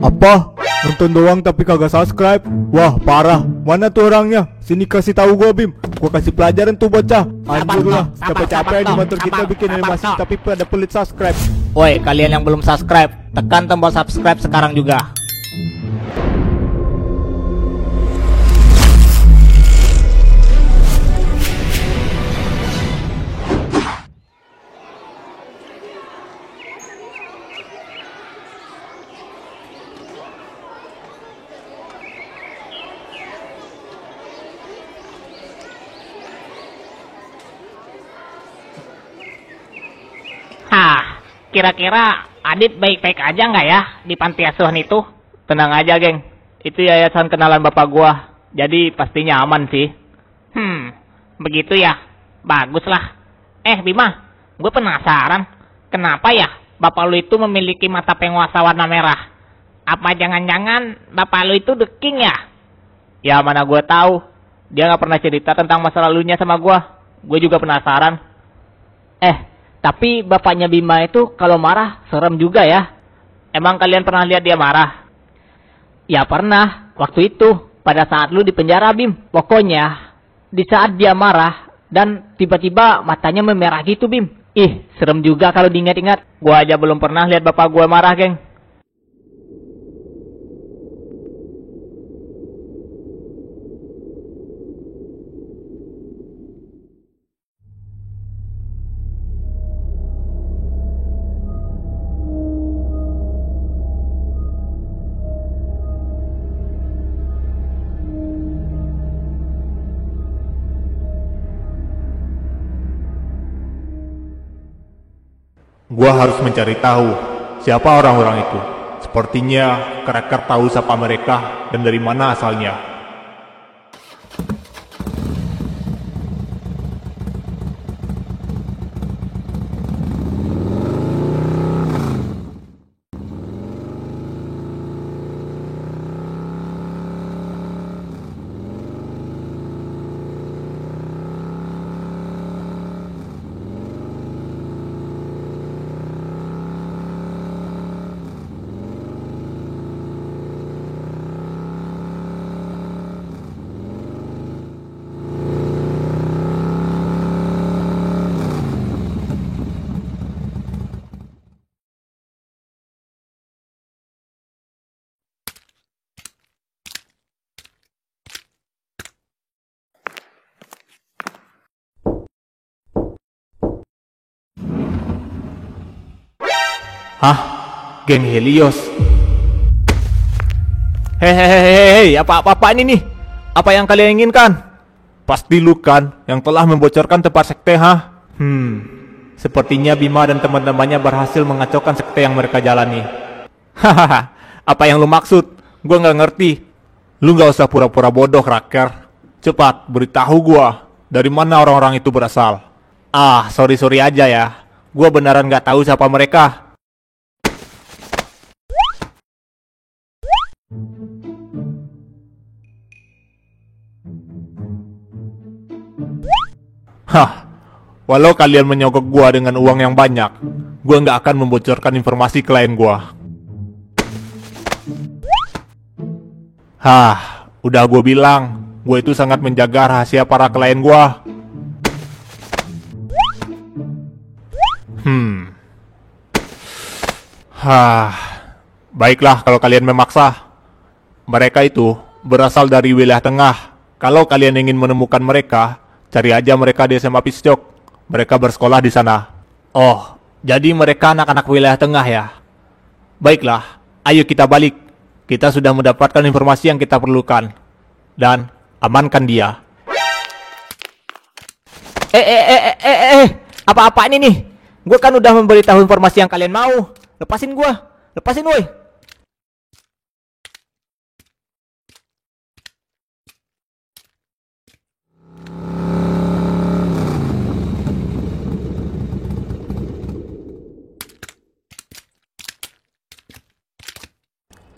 Apa? Nonton doang tapi kagak subscribe? Wah parah, mana tuh orangnya? Sini kasih tahu gua Bim, gua kasih pelajaran tuh bocah. Anjir lah, capek-capek di motor kita bikin animasi tapi pada pelit subscribe. Woi, kalian yang belum subscribe, tekan tombol subscribe sekarang juga. Kira-kira Adit baik-baik aja nggak ya di panti asuhan itu? Tenang aja, geng. Itu yayasan kenalan bapak gua. Jadi pastinya aman sih. Begitu ya. Baguslah. Bima, gue penasaran. Kenapa ya bapak lu itu memiliki mata penguasa warna merah? Apa jangan-jangan bapak lu itu The King ya? Ya mana gua tahu. Dia nggak pernah cerita tentang masa lalunya sama gua. Gue juga penasaran. Tapi bapaknya Bima itu kalau marah serem juga ya. Emang kalian pernah lihat dia marah? Ya pernah, waktu itu pada saat lu di penjara Bim. Pokoknya di saat dia marah dan tiba-tiba matanya memerah gitu Bim. Serem juga kalau diingat-ingat. Gua aja belum pernah lihat bapak gua marah, geng. Gua harus mencari tahu siapa orang-orang itu. Sepertinya Cracker tahu siapa mereka dan dari mana asalnya. Hah? Geng Helios. Hehehe, apa ini nih? Apa yang kalian inginkan? Pasti lu kan yang telah membocorkan tempat sekte, ha? Sepertinya Bima dan teman-temannya berhasil mengacaukan sekte yang mereka jalani. Hahaha, apa yang lu maksud? Gua nggak ngerti. Lu nggak usah pura-pura bodoh, Cracker. Cepat, beritahu gua dari mana orang-orang itu berasal. Sorry aja ya. Gua beneran nggak tahu siapa mereka. Walau kalian menyogok gua dengan uang yang banyak, gua nggak akan membocorkan informasi klien gua. Udah gua bilang, gua itu sangat menjaga rahasia para klien gua. Baiklah kalau kalian memaksa. Mereka itu berasal dari wilayah tengah. Kalau kalian ingin menemukan mereka, cari aja mereka di SMA Piscok. Mereka bersekolah di sana. Oh, jadi mereka anak-anak wilayah tengah ya? Baiklah, ayo kita balik. Kita sudah mendapatkan informasi yang kita perlukan. Dan amankan dia. Apa-apa ini nih? Gue kan udah memberitahu informasi yang kalian mau. Lepasin gue. Lepasin woi.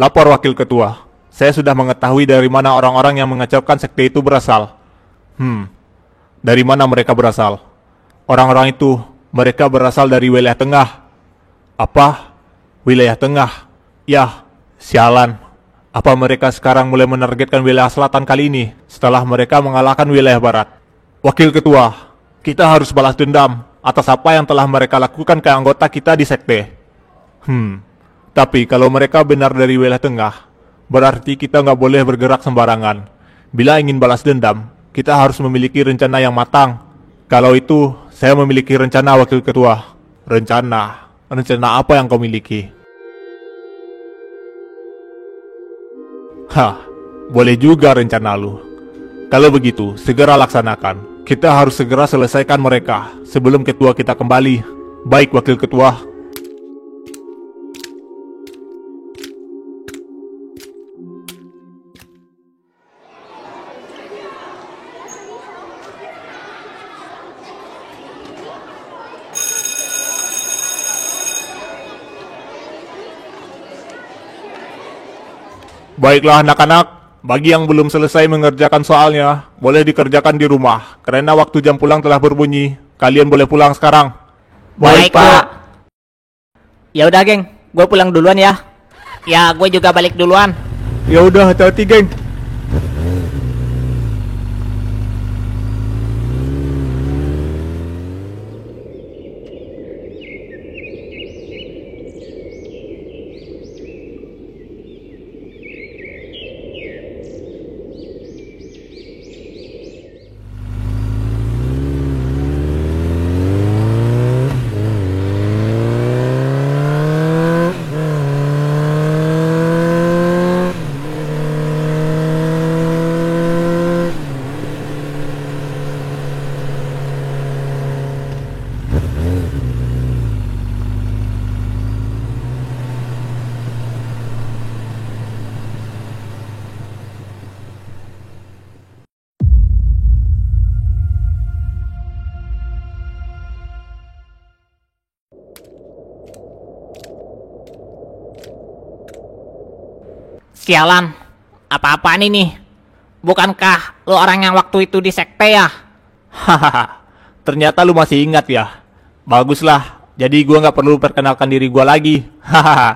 Lapor Wakil Ketua. Saya sudah mengetahui dari mana orang-orang yang mengacaukan sekte itu berasal. Dari mana mereka berasal? Orang-orang itu, mereka berasal dari wilayah tengah. Apa? Wilayah tengah? Ya, Sialan, apa mereka sekarang mulai menargetkan wilayah selatan kali ini setelah mereka mengalahkan wilayah barat? Wakil Ketua, kita harus balas dendam atas apa yang telah mereka lakukan ke anggota kita di sekte. Tapi kalau mereka benar dari wilayah tengah, berarti kita nggak boleh bergerak sembarangan. Bila ingin balas dendam, kita harus memiliki rencana yang matang. Kalau itu, saya memiliki rencana, Wakil Ketua. Rencana apa yang kau miliki? Boleh juga rencana lu. Kalau begitu, segera laksanakan. Kita harus segera selesaikan mereka sebelum ketua kita kembali. Baik, Wakil Ketua. Baiklah anak-anak, bagi yang belum selesai mengerjakan soalnya, boleh dikerjakan di rumah. Karena waktu jam pulang telah berbunyi. Kalian boleh pulang sekarang. Baik, Pak. Ya udah, geng. Gue pulang duluan ya. Ya, gue juga balik duluan. Ya udah, hati-hati, geng. Sialan, apa-apaan ini? Bukankah lu orang yang waktu itu di sekte ya? Hahaha, ternyata lu masih ingat ya. Baguslah, jadi gua nggak perlu perkenalkan diri gua lagi. Hahaha.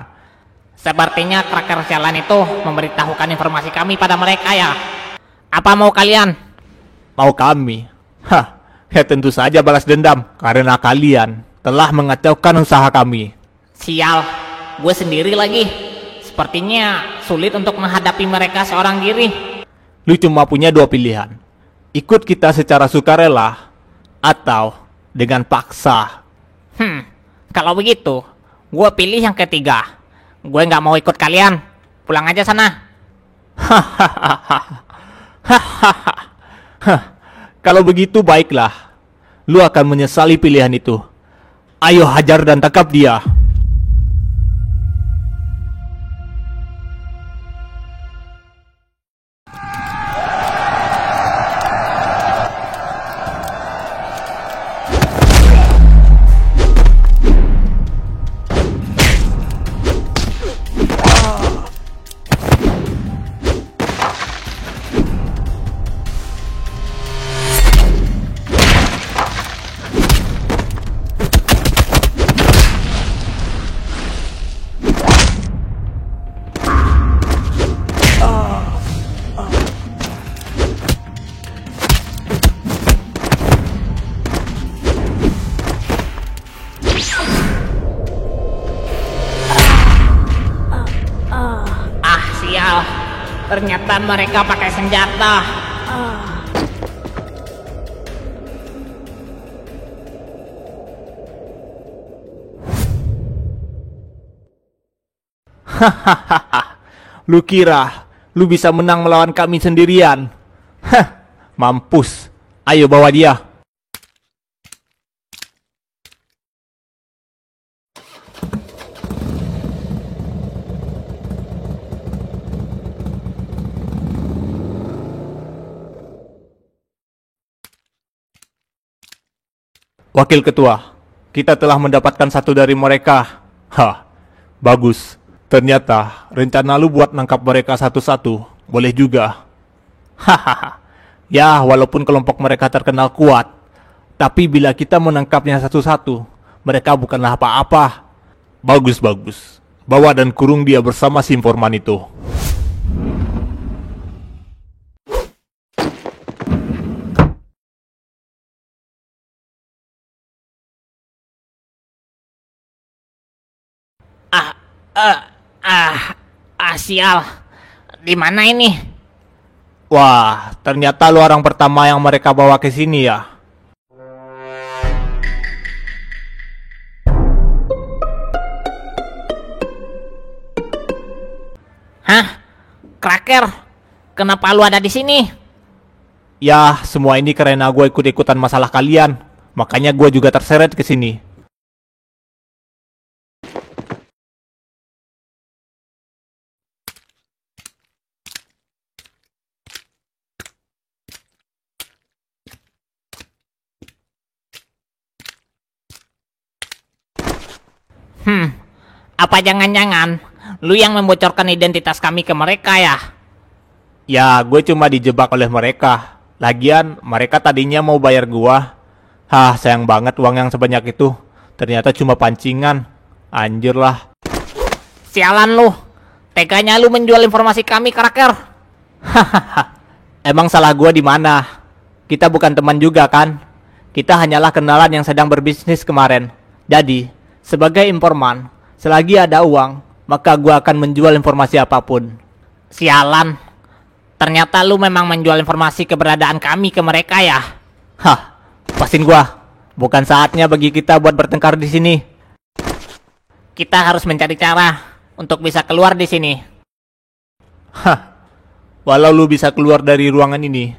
Sepertinya kraker sialan itu memberitahukan informasi kami pada mereka ya. Apa mau kalian? Mau kami? Ya tentu saja balas dendam karena kalian telah mengacaukan usaha kami. Sial, gue sendiri lagi. Sepertinya sulit untuk menghadapi mereka seorang diri. Lu cuma punya dua pilihan. Ikut kita secara sukarela atau dengan paksa. Kalau begitu, gue pilih yang ketiga. Gue nggak mau ikut kalian. Pulang aja sana. Kalau begitu baiklah. Lu akan menyesali pilihan itu. Ayo hajar dan tangkap dia. Ternyata mereka pakai senjata. Lu kira lu bisa menang melawan kami sendirian? Mampus. Ayo bawa dia. Wakil Ketua, kita telah mendapatkan satu dari mereka. Bagus. Ternyata rencana lu buat nangkap mereka satu-satu boleh juga. Ya, walaupun kelompok mereka terkenal kuat, tapi bila kita menangkapnya satu-satu, mereka bukanlah apa-apa. Bagus. Bawa dan kurung dia bersama si informan itu. Sial. Di mana ini? Wah, ternyata lu orang pertama yang mereka bawa ke sini ya. Hah? Cracker? Kenapa lu ada di sini? Ya, semua ini karena gue ikut-ikutan masalah kalian. Makanya gue juga terseret ke sini. Apa jangan-jangan lu yang membocorkan identitas kami ke mereka ya? Ya, gue cuma dijebak oleh mereka. Lagian, mereka tadinya mau bayar gua. Hah, sayang banget uang yang sebanyak itu. Ternyata cuma pancingan. Anjir lah. Sialan lu. Teganya lu menjual informasi kami, Cracker. Emang salah gua di mana? Kita bukan teman juga kan? Kita hanyalah kenalan yang sedang berbisnis kemarin. Jadi, sebagai informan, selagi ada uang, maka gua akan menjual informasi apapun. Sialan. Ternyata lu memang menjual informasi keberadaan kami ke mereka ya? Hah, pasin gua. Bukan saatnya bagi kita buat bertengkar di sini. Kita harus mencari cara untuk bisa keluar di sini. Hah, walau lu bisa keluar dari ruangan ini,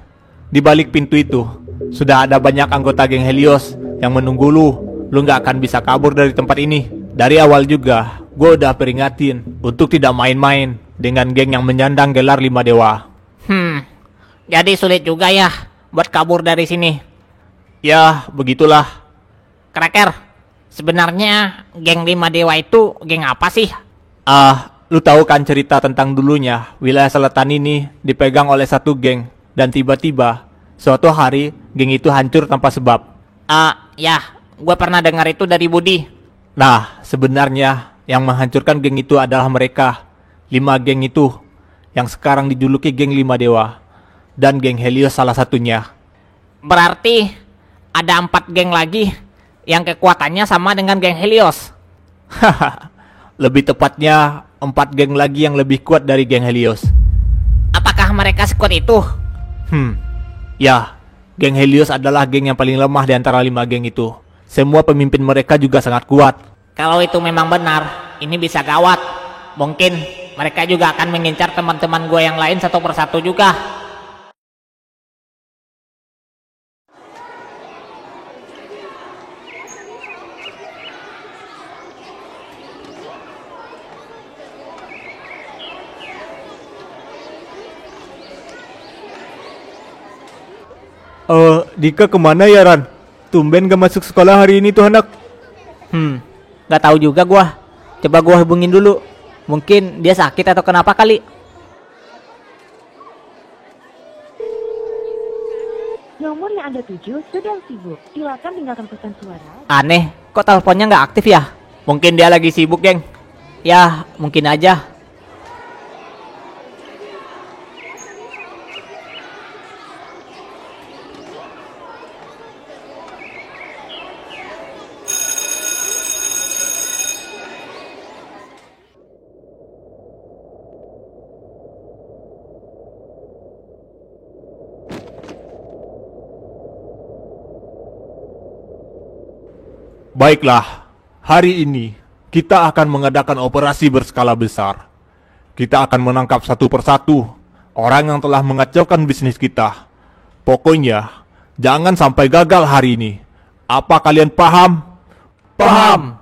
di balik pintu itu, sudah ada banyak anggota geng Helios yang menunggu lu. Lu gak akan bisa kabur dari tempat ini. Dari awal juga, gue udah peringatin untuk tidak main-main dengan geng yang menyandang gelar 5 dewa. Jadi sulit juga ya buat kabur dari sini. Ya, begitulah. Cracker, sebenarnya geng 5 dewa itu geng apa sih? Lu tahu kan cerita tentang dulunya wilayah selatan ini dipegang oleh satu geng, dan tiba-tiba suatu hari geng itu hancur tanpa sebab. Ya, gue pernah dengar itu dari Budi. Nah, sebenarnya yang menghancurkan geng itu adalah mereka. 5 geng itu yang sekarang dijuluki geng 5 dewa, dan geng Helios salah satunya. Berarti ada 4 geng lagi yang kekuatannya sama dengan geng Helios. Haha, lebih tepatnya 4 geng lagi yang lebih kuat dari geng Helios. Apakah mereka sekuat itu? Ya, geng Helios adalah geng yang paling lemah di antara 5 geng itu. Semua pemimpin mereka juga sangat kuat. Kalau itu memang benar, ini bisa gawat. Mungkin mereka juga akan mengincar teman-teman gue yang lain satu persatu juga. Dika kemana ya Ran? Tumben gak masuk sekolah hari ini tuh anak. Gak tahu juga gua. Coba gua hubungin dulu. Mungkin dia sakit atau kenapa kali. Nomor yang Anda tuju sedang sibuk. Silakan tinggalkan pesan suara. Aneh, kok teleponnya nggak aktif ya? Mungkin dia lagi sibuk, geng. Ya, mungkin aja. Baiklah, hari ini kita akan mengadakan operasi berskala besar. Kita akan menangkap satu persatu orang yang telah mengacaukan bisnis kita. Pokoknya, jangan sampai gagal hari ini. Apa kalian paham? Paham!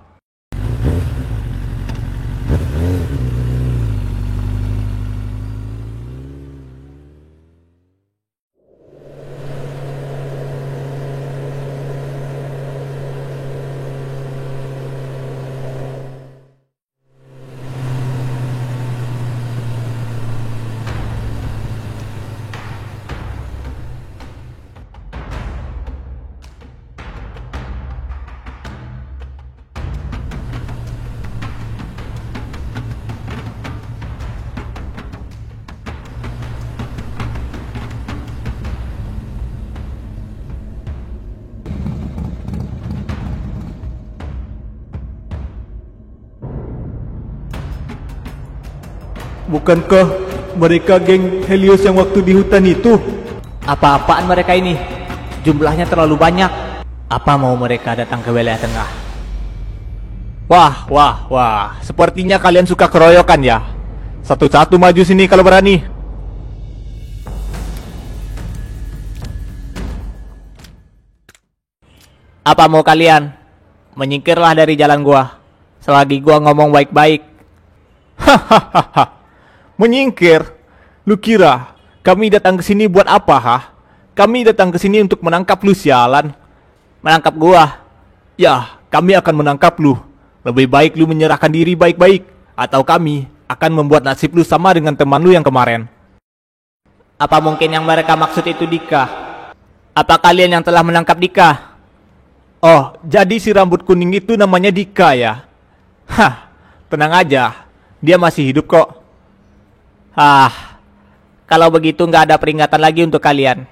Bukankah mereka geng Helios yang waktu di hutan itu? Apa-apaan mereka ini? Jumlahnya terlalu banyak. Apa mau mereka datang ke wilayah tengah? Wah, sepertinya kalian suka keroyokan ya. Satu-satu maju sini kalau berani. Apa mau kalian? Menyingkirlah dari jalan gua. Selagi gua ngomong baik-baik. Hahaha. Menyingkir? Lu kira kami datang ke sini buat apa, ha? Kami datang ke sini untuk menangkap lu, sialan. Menangkap gua? Ya, kami akan menangkap lu. Lebih baik lu menyerahkan diri baik-baik, atau kami akan membuat nasib lu sama dengan teman lu yang kemarin. Apa mungkin yang mereka maksud itu Dika? Apa kalian yang telah menangkap Dika? Oh, jadi si rambut kuning itu namanya Dika ya? Hah, tenang aja. Dia masih hidup kok. Kalau begitu nggak ada peringatan lagi untuk kalian.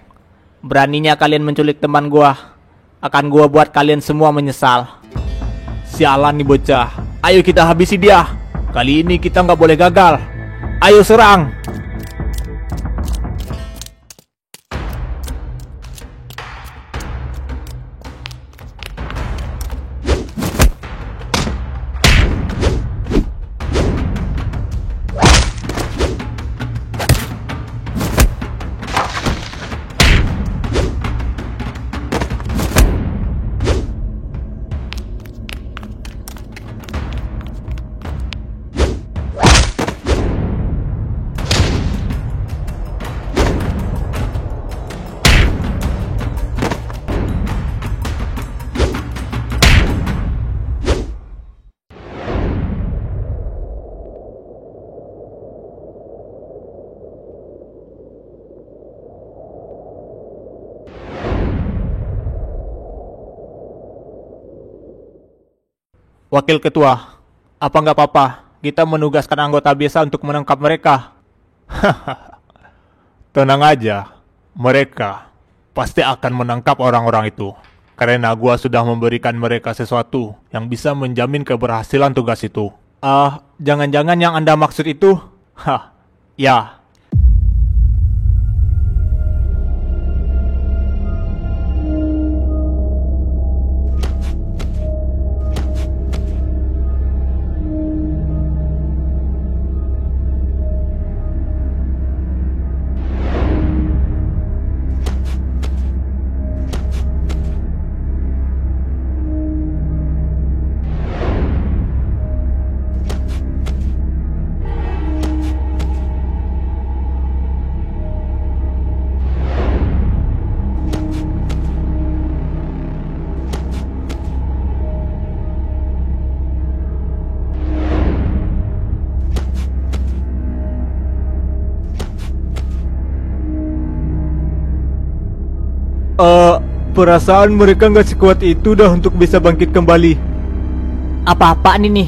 Beraninya kalian menculik teman gua. Akan gua buat kalian semua menyesal. Sialan nih bocah. Ayo kita habisi dia. Kali ini kita nggak boleh gagal. Ayo serang. Wakil Ketua, apa nggak apa-apa kita menugaskan anggota biasa untuk menangkap mereka? Hahaha, tenang aja, mereka pasti akan menangkap orang-orang itu. Karena gua sudah memberikan mereka sesuatu yang bisa menjamin keberhasilan tugas itu. Jangan-jangan yang Anda maksud itu? Ya. Perasaan mereka nggak sekuat itu dah untuk bisa bangkit kembali. Apa-apaan ini?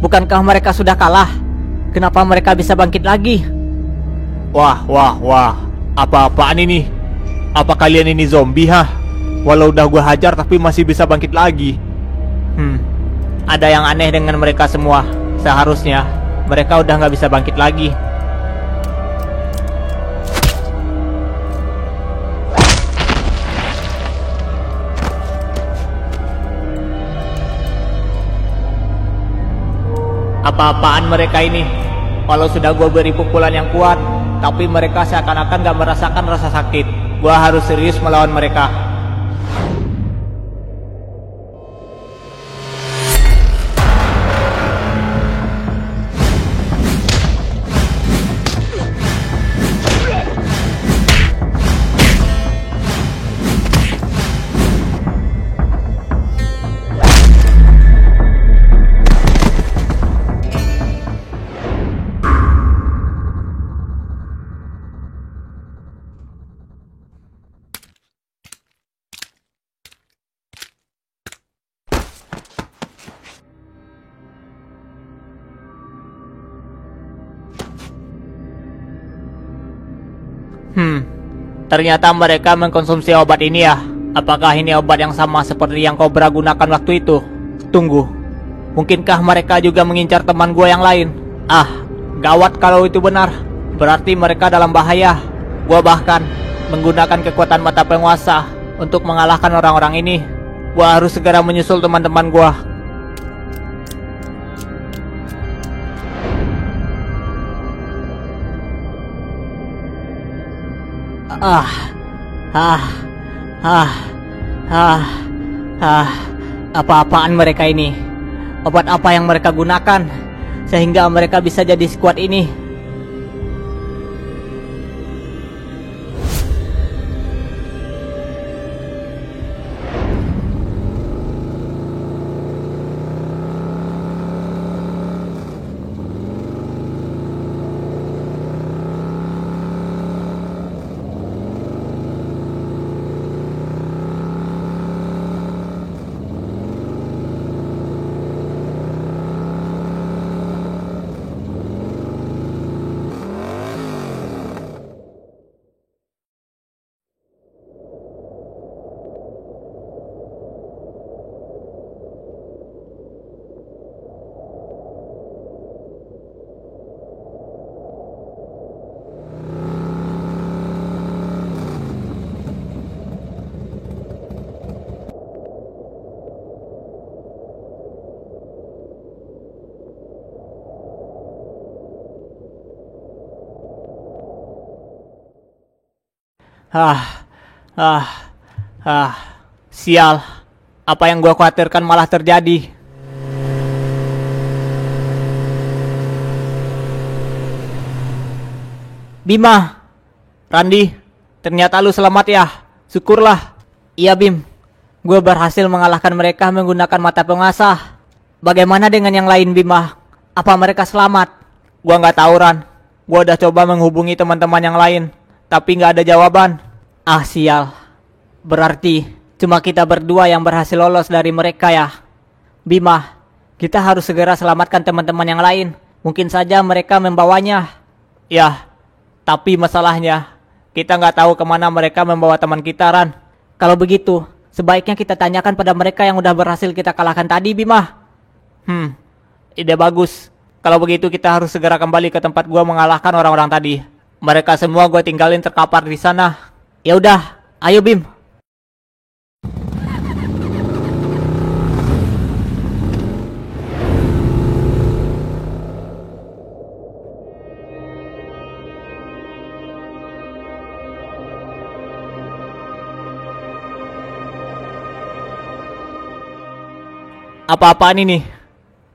Bukankah mereka sudah kalah? Kenapa mereka bisa bangkit lagi? Wah, apa-apaan ini? Apa kalian ini zombie, ha? Walau udah gua hajar tapi masih bisa bangkit lagi. Ada yang aneh dengan mereka semua. Seharusnya mereka udah nggak bisa bangkit lagi. Apa-apaan mereka ini? Walau sudah gue beri pukulan yang kuat, tapi mereka seakan-akan gak merasakan rasa sakit. Gue harus serius melawan mereka. Ternyata mereka mengkonsumsi obat ini ya. Apakah ini obat yang sama seperti yang Cobra gunakan waktu itu? Tunggu, mungkinkah mereka juga mengincar teman gua yang lain? Gawat kalau itu benar. Berarti mereka dalam bahaya. Gua bahkan menggunakan kekuatan mata penguasa untuk mengalahkan orang-orang ini. Gua harus segera menyusul teman-teman gua. Apa-apaan mereka ini? Obat apa yang mereka gunakan sehingga mereka bisa jadi sekuat ini? Sial. Apa yang gua khawatirkan malah terjadi. Bima, Randi, ternyata lu selamat ya. Syukurlah. Iya Bim, gue berhasil mengalahkan mereka menggunakan mata penguasa. Bagaimana dengan yang lain Bima? Apa mereka selamat? Gua nggak tahu Ran. Gua udah coba menghubungi teman-teman yang lain, tapi nggak ada jawaban. Ah sial. Berarti cuma kita berdua yang berhasil lolos dari mereka ya. Bima, kita harus segera selamatkan teman-teman yang lain. Mungkin saja mereka membawanya. Ya, tapi masalahnya kita nggak tahu kemana mereka membawa teman kita Ran. Kalau begitu, sebaiknya kita tanyakan pada mereka yang udah berhasil kita kalahkan tadi Bima. Ide bagus. Kalau begitu kita harus segera kembali ke tempat gua mengalahkan orang-orang tadi. Mereka semua gua tinggalin terkapar di sana. Ya udah, ayo Bim. Apa-apaan ini?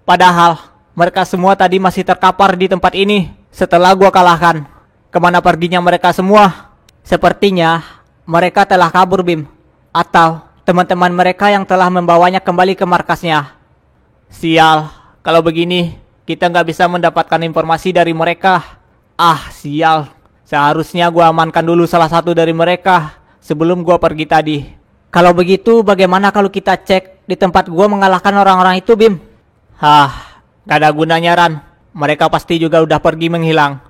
Padahal mereka semua tadi masih terkapar di tempat ini setelah gua kalahkan. Kemana perginya mereka semua? Sepertinya mereka telah kabur Bim. Atau teman-teman mereka yang telah membawanya kembali ke markasnya. Sial, kalau begini kita nggak bisa mendapatkan informasi dari mereka. Ah sial, seharusnya gua amankan dulu salah satu dari mereka sebelum gua pergi tadi. Kalau begitu bagaimana kalau kita cek di tempat gua mengalahkan orang-orang itu Bim? Gak ada gunanya Ran. Mereka pasti juga udah pergi menghilang.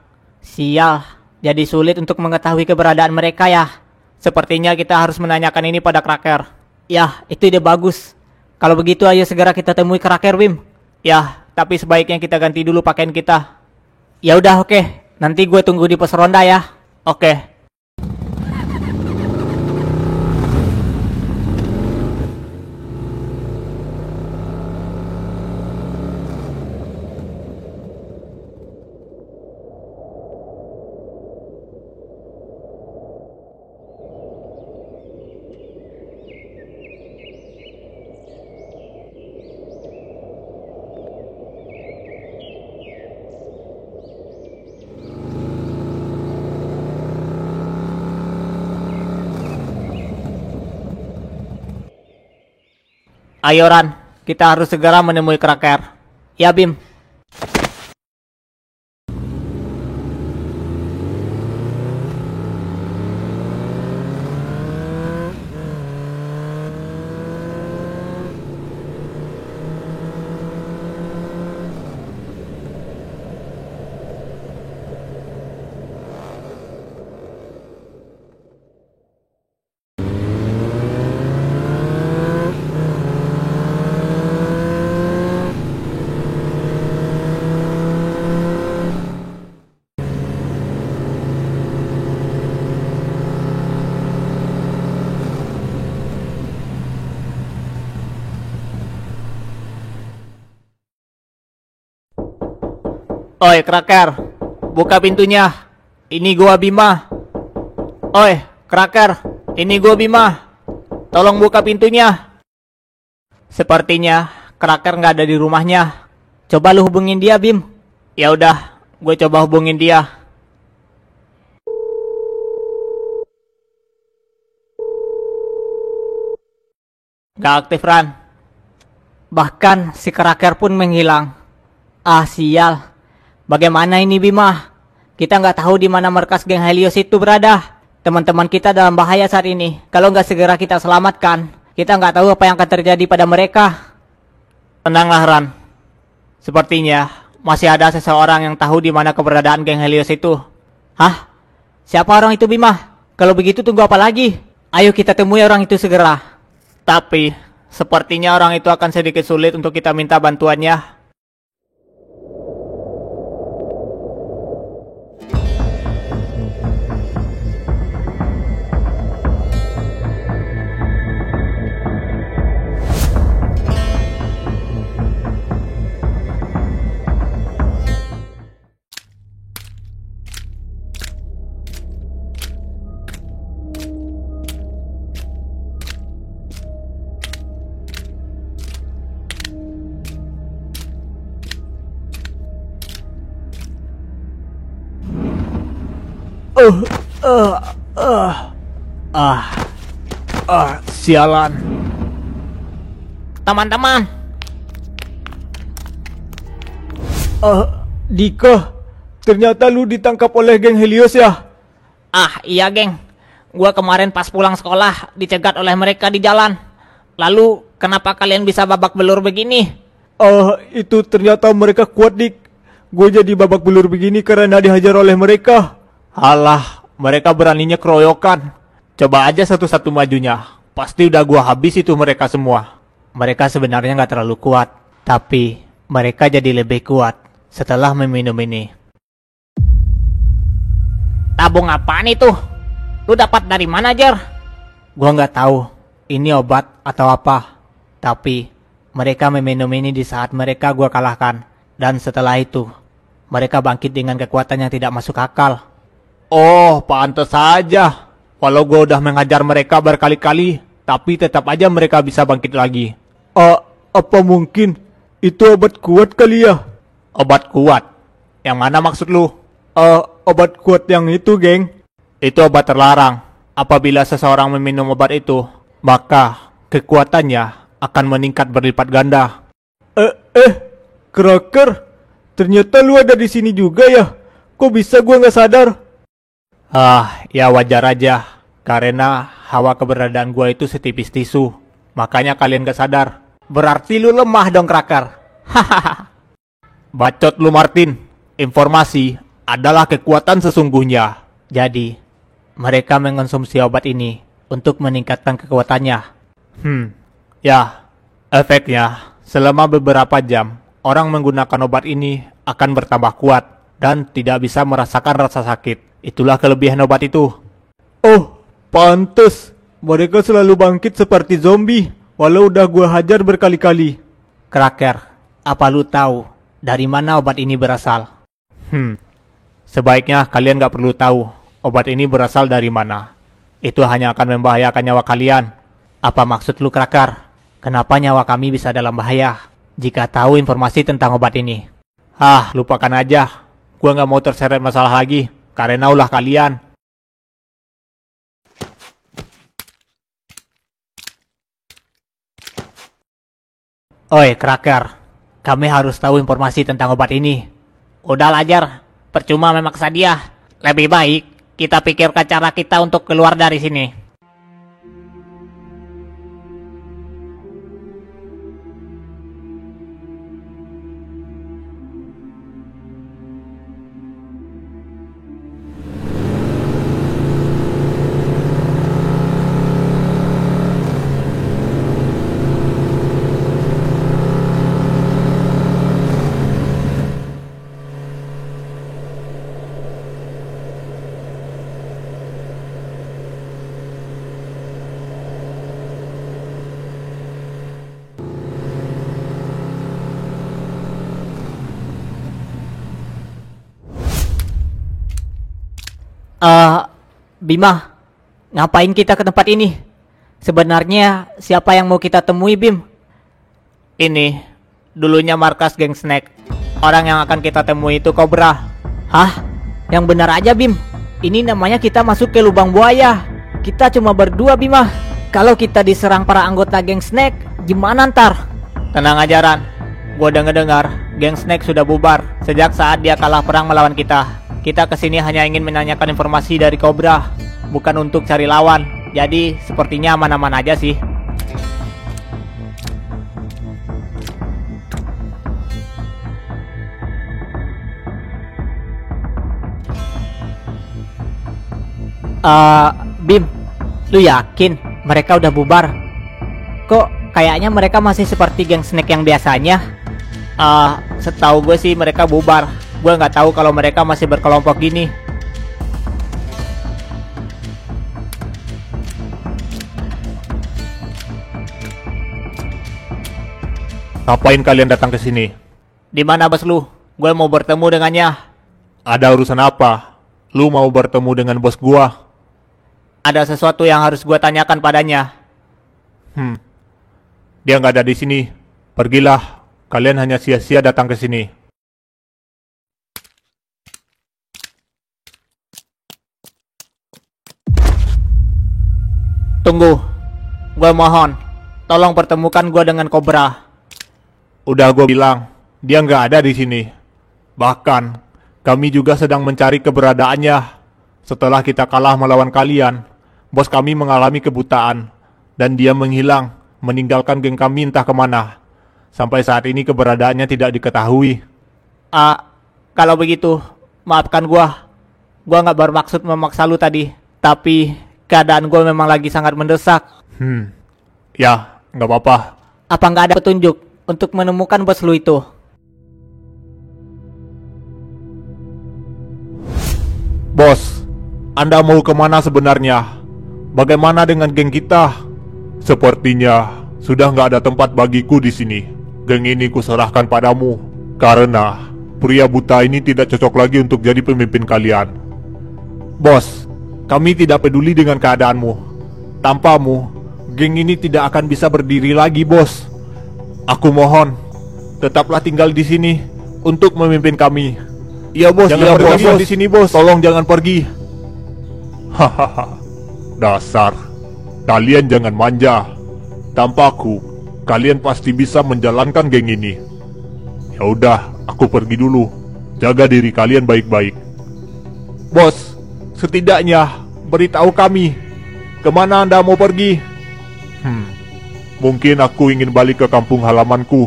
Sial, jadi sulit untuk mengetahui keberadaan mereka ya. Sepertinya kita harus menanyakan ini pada Kraker. Ya, itu ide bagus. Kalau begitu ayo segera kita temui Kraker Bim. Ya, tapi sebaiknya kita ganti dulu pakaian kita. Ya udah oke. Nanti gue tunggu di pos ronda ya. Oke. Ayo Ran, kita harus segera menemui Kraker. Ya Bim. Oi, Kraker, buka pintunya. Ini gua Bima. Oi, Kraker, ini gua Bima. Tolong buka pintunya. Sepertinya Kraker nggak ada di rumahnya. Coba lu hubungin dia, Bim. Ya udah, gue coba hubungin dia. Gak aktif, Ran. Bahkan si Kraker pun menghilang. Ah, sial. Bagaimana ini, Bima? Kita nggak tahu di mana markas geng Helios itu berada. Teman-teman kita dalam bahaya saat ini. Kalau nggak segera kita selamatkan, kita nggak tahu apa yang akan terjadi pada mereka. Tenanglah, Ran. Sepertinya masih ada seseorang yang tahu di mana keberadaan geng Helios itu. Hah? Siapa orang itu, Bima? Kalau begitu tunggu apa lagi? Ayo kita temui orang itu segera. Tapi sepertinya orang itu akan sedikit sulit untuk kita minta bantuannya. Sialan. Teman-teman, Dika, ternyata lu ditangkap oleh geng Helios ya? iya geng. Gua kemarin pas pulang sekolah dicegat oleh mereka di jalan. Lalu kenapa kalian bisa babak belur begini? Itu ternyata mereka kuat, Dik. Gue jadi babak belur begini karena dihajar oleh mereka. Alah, mereka beraninya keroyokan. Coba aja satu-satu majunya. Pasti udah gua habis itu mereka semua. Mereka sebenarnya nggak terlalu kuat, tapi mereka jadi lebih kuat setelah meminum ini. Tabung apaan itu? Lu dapat dari mana, Jer? Gua nggak tahu ini obat atau apa, tapi mereka meminum ini di saat mereka gua kalahkan. Dan setelah itu, mereka bangkit dengan kekuatan yang tidak masuk akal. Oh, pantes saja. Walau gua udah mengajar mereka berkali-kali, tapi tetap aja mereka bisa bangkit lagi. Apa mungkin itu obat kuat kali ya? Obat kuat? Yang mana maksud lu? Obat kuat yang itu, geng. Itu obat terlarang. Apabila seseorang meminum obat itu, maka kekuatannya akan meningkat berlipat ganda. Kraker, ternyata lu ada di sini juga ya? Kok bisa gua nggak sadar? Ya wajar aja. Karena hawa keberadaan gua itu setipis tisu. Makanya kalian gak sadar. Berarti lu lemah dong, Kraker. Hahaha. Bacot lu, Martin. Informasi adalah kekuatan sesungguhnya. Jadi, mereka mengonsumsi obat ini untuk meningkatkan kekuatannya. Ya, efeknya selama beberapa jam, orang menggunakan obat ini akan bertambah kuat dan tidak bisa merasakan rasa sakit. Itulah kelebihan obat itu. Oh, pantes. Mereka selalu bangkit seperti zombie, walau udah gua hajar berkali-kali. Kraker, apa lu tahu dari mana obat ini berasal? Sebaiknya kalian gak perlu tahu obat ini berasal dari mana. Itu hanya akan membahayakan nyawa kalian. Apa maksud lu, Kraker? Kenapa nyawa kami bisa dalam bahaya jika tahu informasi tentang obat ini? Lupakan aja. Gua gak mau terseret masalah lagi, karena ulah kalian. Oi, Kraker, kami harus tahu informasi tentang obat ini. Udah Jer, percuma memaksa dia. Lebih baik kita pikirkan cara kita untuk keluar dari sini. Bima, ngapain kita ke tempat ini? Sebenarnya siapa yang mau kita temui, Bim? Ini dulunya markas geng Snack. Orang yang akan kita temui itu Cobra. Hah? Yang benar aja, Bim. Ini namanya kita masuk ke lubang buaya. Kita cuma berdua, Bima. Kalau kita diserang para anggota geng Snack, gimana ntar? Tenang aja, Ran. Gua dengar geng Snack sudah bubar sejak saat dia kalah perang melawan kita. Kita kesini hanya ingin menanyakan informasi dari Cobra, bukan untuk cari lawan. Jadi sepertinya aman-aman aja sih. Bim, lu yakin mereka udah bubar? Kok kayaknya mereka masih seperti geng Snack yang biasanya? Setahu gue sih mereka bubar. Gue nggak tahu kalau mereka masih berkelompok gini. Ngapain kalian datang ke sini? Di mana bos lu? Gue mau bertemu dengannya. Ada urusan apa? Lu mau bertemu dengan bos gua? Ada sesuatu yang harus gue tanyakan padanya. Dia nggak ada di sini. Pergilah. Kalian hanya sia-sia datang ke sini. Tunggu. Gue mohon. Tolong pertemukan gue dengan Cobra. Udah gue bilang, dia nggak ada di sini. Bahkan, kami juga sedang mencari keberadaannya. Setelah kita kalah melawan kalian, bos kami mengalami kebutaan. Dan dia menghilang, meninggalkan geng kami entah kemana. Sampai saat ini keberadaannya tidak diketahui. Kalau begitu, maafkan gue. Gue nggak bermaksud memaksa lu tadi. Tapi, keadaan gue memang lagi sangat mendesak. Ya, nggak apa-apa. Apa nggak ada petunjuk untuk menemukan bos lu itu? Bos, Anda mau kemana sebenarnya? Bagaimana dengan geng kita? Sepertinya sudah nggak ada tempat bagiku di sini. Geng ini kuserahkan padamu karena pria buta ini tidak cocok lagi untuk jadi pemimpin kalian. Bos, kami tidak peduli dengan keadaanmu. Tanpamu, geng ini tidak akan bisa berdiri lagi, bos. Aku mohon, tetaplah tinggal di sini untuk memimpin kami. Iya bos, jangan pergi bos. Di sini bos. Tolong jangan pergi. Hahaha. Dasar, kalian jangan manja. Tanpaku, kalian pasti bisa menjalankan geng ini. Ya udah, aku pergi dulu. Jaga diri kalian baik-baik. Bos, setidaknya beritahu kami kemana Anda mau pergi. Mungkin aku ingin balik ke kampung halamanku.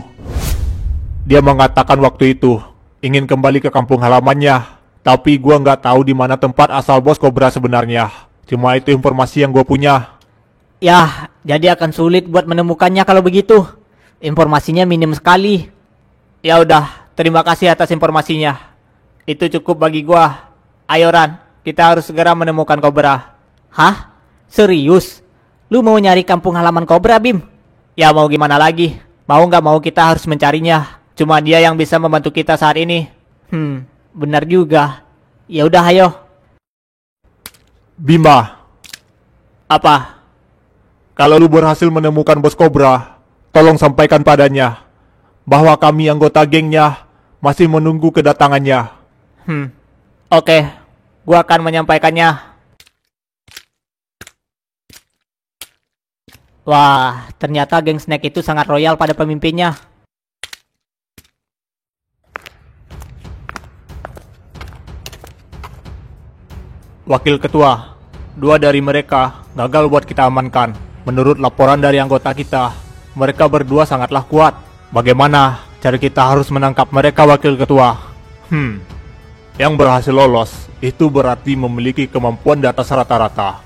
Dia mengatakan waktu itu ingin kembali ke kampung halamannya, tapi gua nggak tahu di mana tempat asal bos Cobra sebenarnya. Cuma itu informasi yang gua punya. Ya, jadi akan sulit buat menemukannya kalau begitu. Informasinya minim sekali. Ya udah, terima kasih atas informasinya. Itu cukup bagi gua. Ayo Ran, kita harus segera menemukan Cobra. Hah? Serius? Lu mau nyari kampung halaman Cobra, Bim? Ya mau gimana lagi? Mau nggak mau kita harus mencarinya. Cuma dia yang bisa membantu kita saat ini. Benar juga. Ya udah, ayo. Bima, Apa? kalau lu berhasil menemukan bos Cobra, tolong sampaikan padanya bahwa kami anggota gengnya masih menunggu kedatangannya. Oke, gua akan menyampaikannya. Wah, ternyata geng Snack itu sangat royal pada pemimpinnya. Wakil ketua, 2 dari mereka gagal buat kita amankan. Menurut laporan dari anggota kita, mereka berdua sangatlah kuat. Bagaimana cara kita harus menangkap mereka, wakil ketua? Yang berhasil lolos itu berarti memiliki kemampuan di atas rata-rata.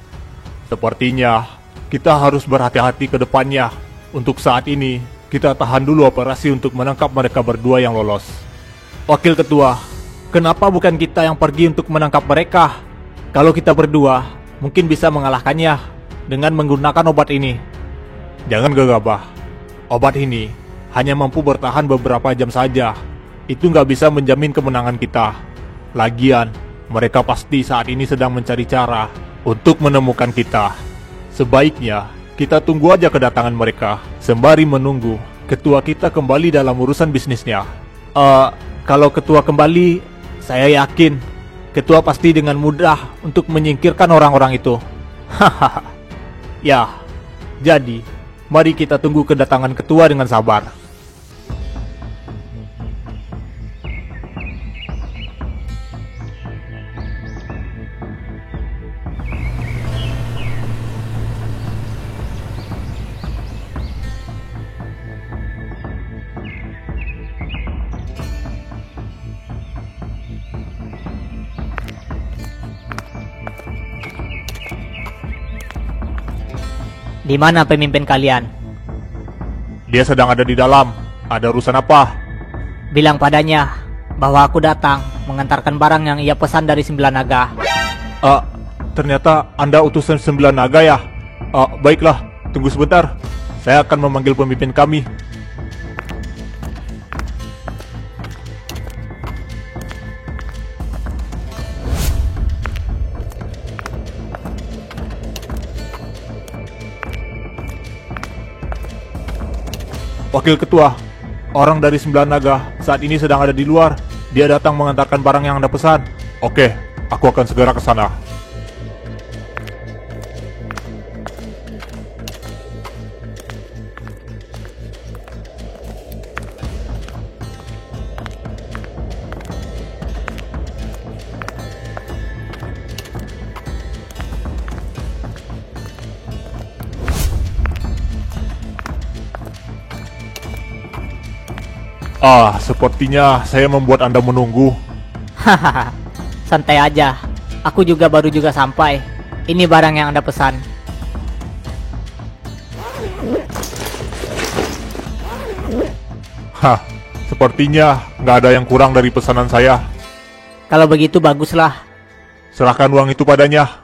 Sepertinya kita harus berhati-hati ke depannya. Untuk saat ini, kita tahan dulu operasi untuk menangkap mereka berdua yang lolos. Wakil ketua, kenapa bukan kita yang pergi untuk menangkap mereka? Kalau kita berdua, mungkin bisa mengalahkannya dengan menggunakan obat ini. Jangan gegabah. Obat ini hanya mampu bertahan beberapa jam saja. Itu nggak bisa menjamin kemenangan kita. Lagian, Mereka pasti saat ini sedang mencari cara untuk menemukan kita. Sebaiknya kita tunggu aja kedatangan mereka sembari menunggu ketua kita kembali dalam urusan bisnisnya. Kalau ketua kembali, saya yakin ketua pasti dengan mudah untuk menyingkirkan orang-orang itu. Hahaha. Ya, jadi mari kita tunggu kedatangan ketua dengan sabar. Di mana pemimpin kalian? Dia sedang ada di dalam. Ada urusan apa? Bilang padanya bahwa aku datang mengantarkan barang yang ia pesan dari Sembilan Naga. Ternyata Anda utusan Sembilan Naga ya? Baiklah, tunggu sebentar. Saya akan memanggil pemimpin kami. Wakil ketua, orang dari Sembilan Naga saat ini sedang ada di luar. Dia datang mengantarkan barang yang Anda pesan. Oke, aku akan segera ke sana. Sepertinya saya membuat Anda menunggu. Hahaha, santai aja. Aku juga baru sampai. Ini barang yang Anda pesan. Sepertinya nggak ada yang kurang dari pesanan saya. Kalau begitu baguslah. Serahkan uang itu padanya.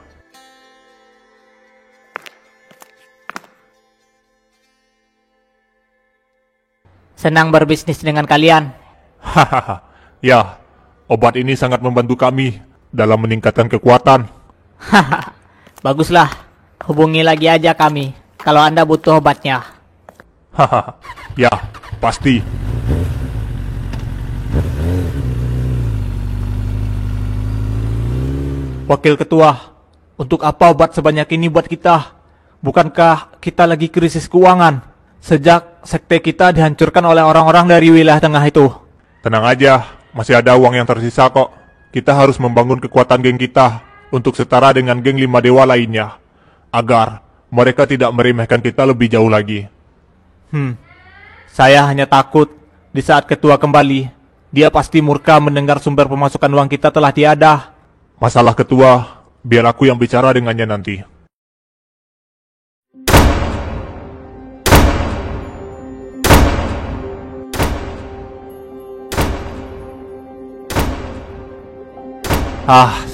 Senang berbisnis dengan kalian. Hahaha, ya, obat ini sangat membantu kami dalam meningkatkan kekuatan. Hahaha, baguslah. Hubungi lagi aja kami kalau Anda butuh obatnya. Hahaha, ya, pasti. Wakil ketua, untuk apa obat sebanyak ini buat kita? Bukankah kita lagi krisis keuangan sejak sekte kita dihancurkan oleh orang-orang dari wilayah tengah itu? Tenang aja, masih ada uang yang tersisa kok. Kita harus membangun kekuatan geng kita untuk setara dengan geng 5 dewa lainnya, agar mereka tidak meremehkan kita lebih jauh lagi. Saya hanya takut di saat ketua kembali, dia pasti murka mendengar sumber pemasukan uang kita telah tiada. Masalah ketua, biar aku yang bicara dengannya nanti.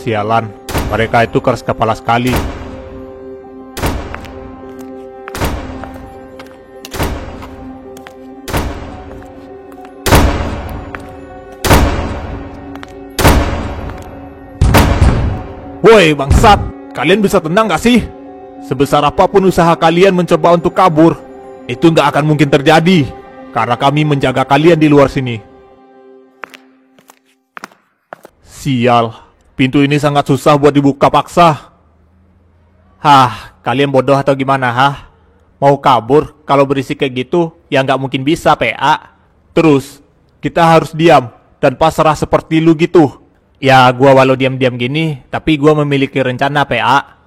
Sialan. Mereka itu keras kepala sekali. Woi bangsat, kalian bisa tenang gak sih? Sebesar apapun usaha kalian mencoba untuk kabur, itu gak akan mungkin terjadi, karena kami menjaga kalian di luar sini. Sial, pintu ini sangat susah buat dibuka paksa. Kalian bodoh atau gimana, Mau kabur kalau berisik kayak gitu, ya nggak mungkin bisa, PA. Terus, kita harus diam dan pasrah seperti lu gitu. Ya, gua walau diam-diam gini, tapi gua memiliki rencana, PA.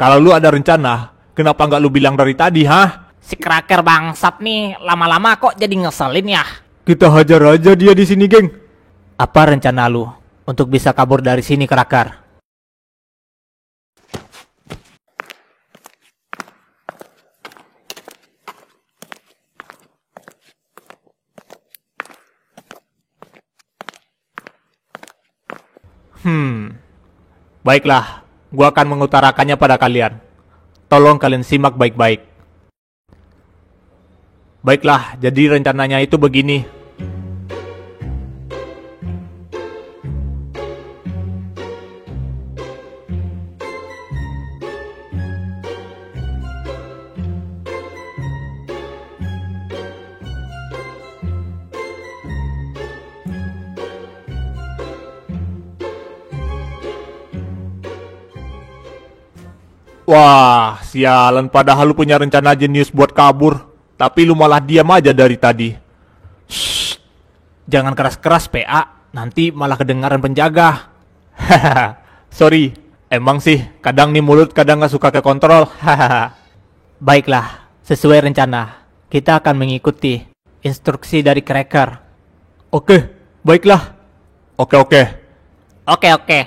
Kalau lu ada rencana, kenapa nggak lu bilang dari tadi, Si kraker bangsat nih, lama-lama kok jadi ngeselin ya? Kita hajar aja dia di sini, geng. Apa rencana lu untuk bisa kabur dari sini, Krakar? Baiklah, gua akan mengutarakannya pada kalian. Tolong kalian simak baik-baik. Baiklah, jadi rencananya itu begini. Wah, sialan, padahal lu punya rencana jenius buat kabur. Tapi lu malah diam aja dari tadi. Shh, jangan keras-keras PA, nanti malah kedengaran penjaga. Hahaha, sorry. Emang sih, kadang nih mulut kadang gak suka kekontrol. Hahaha. Baiklah, sesuai rencana, kita akan mengikuti instruksi dari Cracker. Oke, baiklah. Oke. Oke.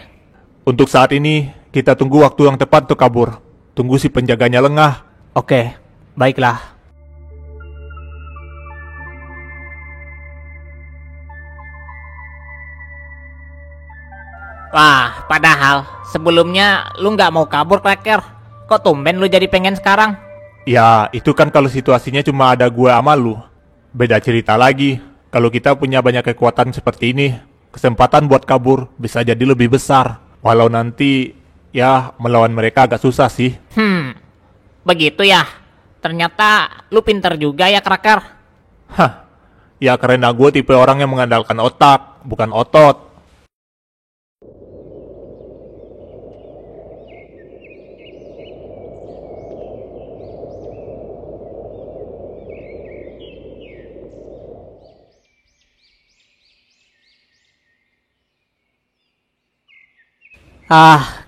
Untuk saat ini, kita tunggu waktu yang tepat untuk kabur. Tunggu si penjaganya lengah. Oke, baiklah. Wah, padahal sebelumnya lu nggak mau kabur, Cracker. Kok tumben lu jadi pengen sekarang? Ya, itu kan kalau situasinya cuma ada gue sama lu. Beda cerita lagi. Kalau kita punya banyak kekuatan seperti ini, kesempatan buat kabur bisa jadi lebih besar. Walau nanti, ya, melawan mereka agak susah sih. Begitu ya. Ternyata lu pinter juga ya, Cracker. Hah, ya karena gue tipe orang yang mengandalkan otak, bukan otot.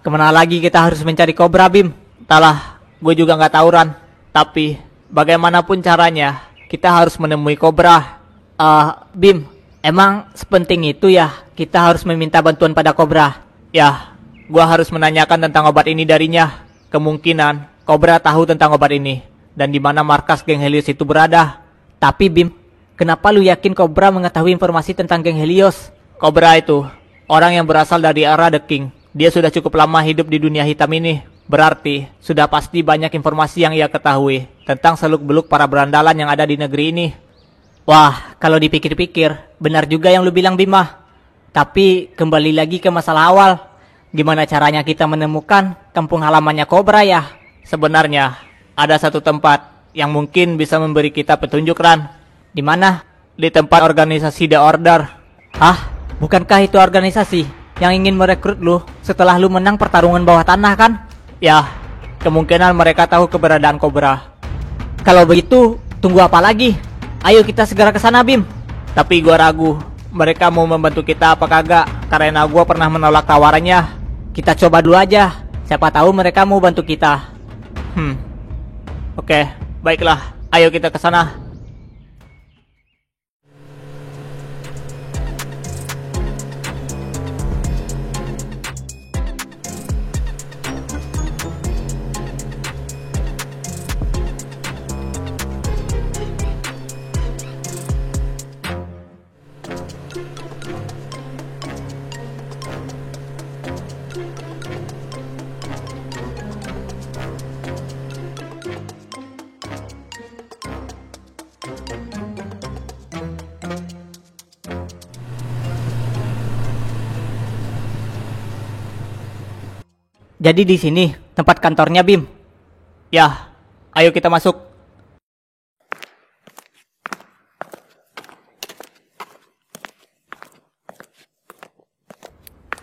Kemana lagi kita harus mencari kobra, Bim? Entahlah, gue juga nggak tahu, Ran. Tapi, bagaimanapun caranya, kita harus menemui kobra. Bim, emang sepenting itu ya kita harus meminta bantuan pada kobra? Ya, gue harus menanyakan tentang obat ini darinya. Kemungkinan, kobra tahu tentang obat ini. Dan di mana markas geng Helios itu berada. Tapi, Bim, kenapa lu yakin kobra mengetahui informasi tentang geng Helios? Kobra itu, orang yang berasal dari era The King. Dia sudah cukup lama hidup di dunia hitam ini. Berarti, sudah pasti banyak informasi yang ia ketahui tentang seluk-beluk para berandalan yang ada di negeri ini. Wah, kalau dipikir-pikir, benar juga yang lu bilang, Bima. Tapi, kembali lagi ke masalah awal. Gimana caranya kita menemukan kampung halamannya kobra ya? Sebenarnya, ada satu tempat yang mungkin bisa memberi kita petunjuk, Ran. Di mana? Di tempat organisasi The Order. Hah? Bukankah itu organisasi yang ingin merekrut lu setelah lu menang pertarungan bawah tanah kan? Ya, kemungkinan mereka tahu keberadaan kobra. Kalau begitu, tunggu apa lagi? Ayo kita segera ke sana, Bim. Tapi gua ragu, mereka mau membantu kita apa kagak? Karena gua pernah menolak tawarannya. Kita coba dulu aja. Siapa tahu mereka mau bantu kita. Oke, baiklah. Ayo kita ke sana. Jadi di sini tempat kantornya, Bim. Ya, ayo kita masuk.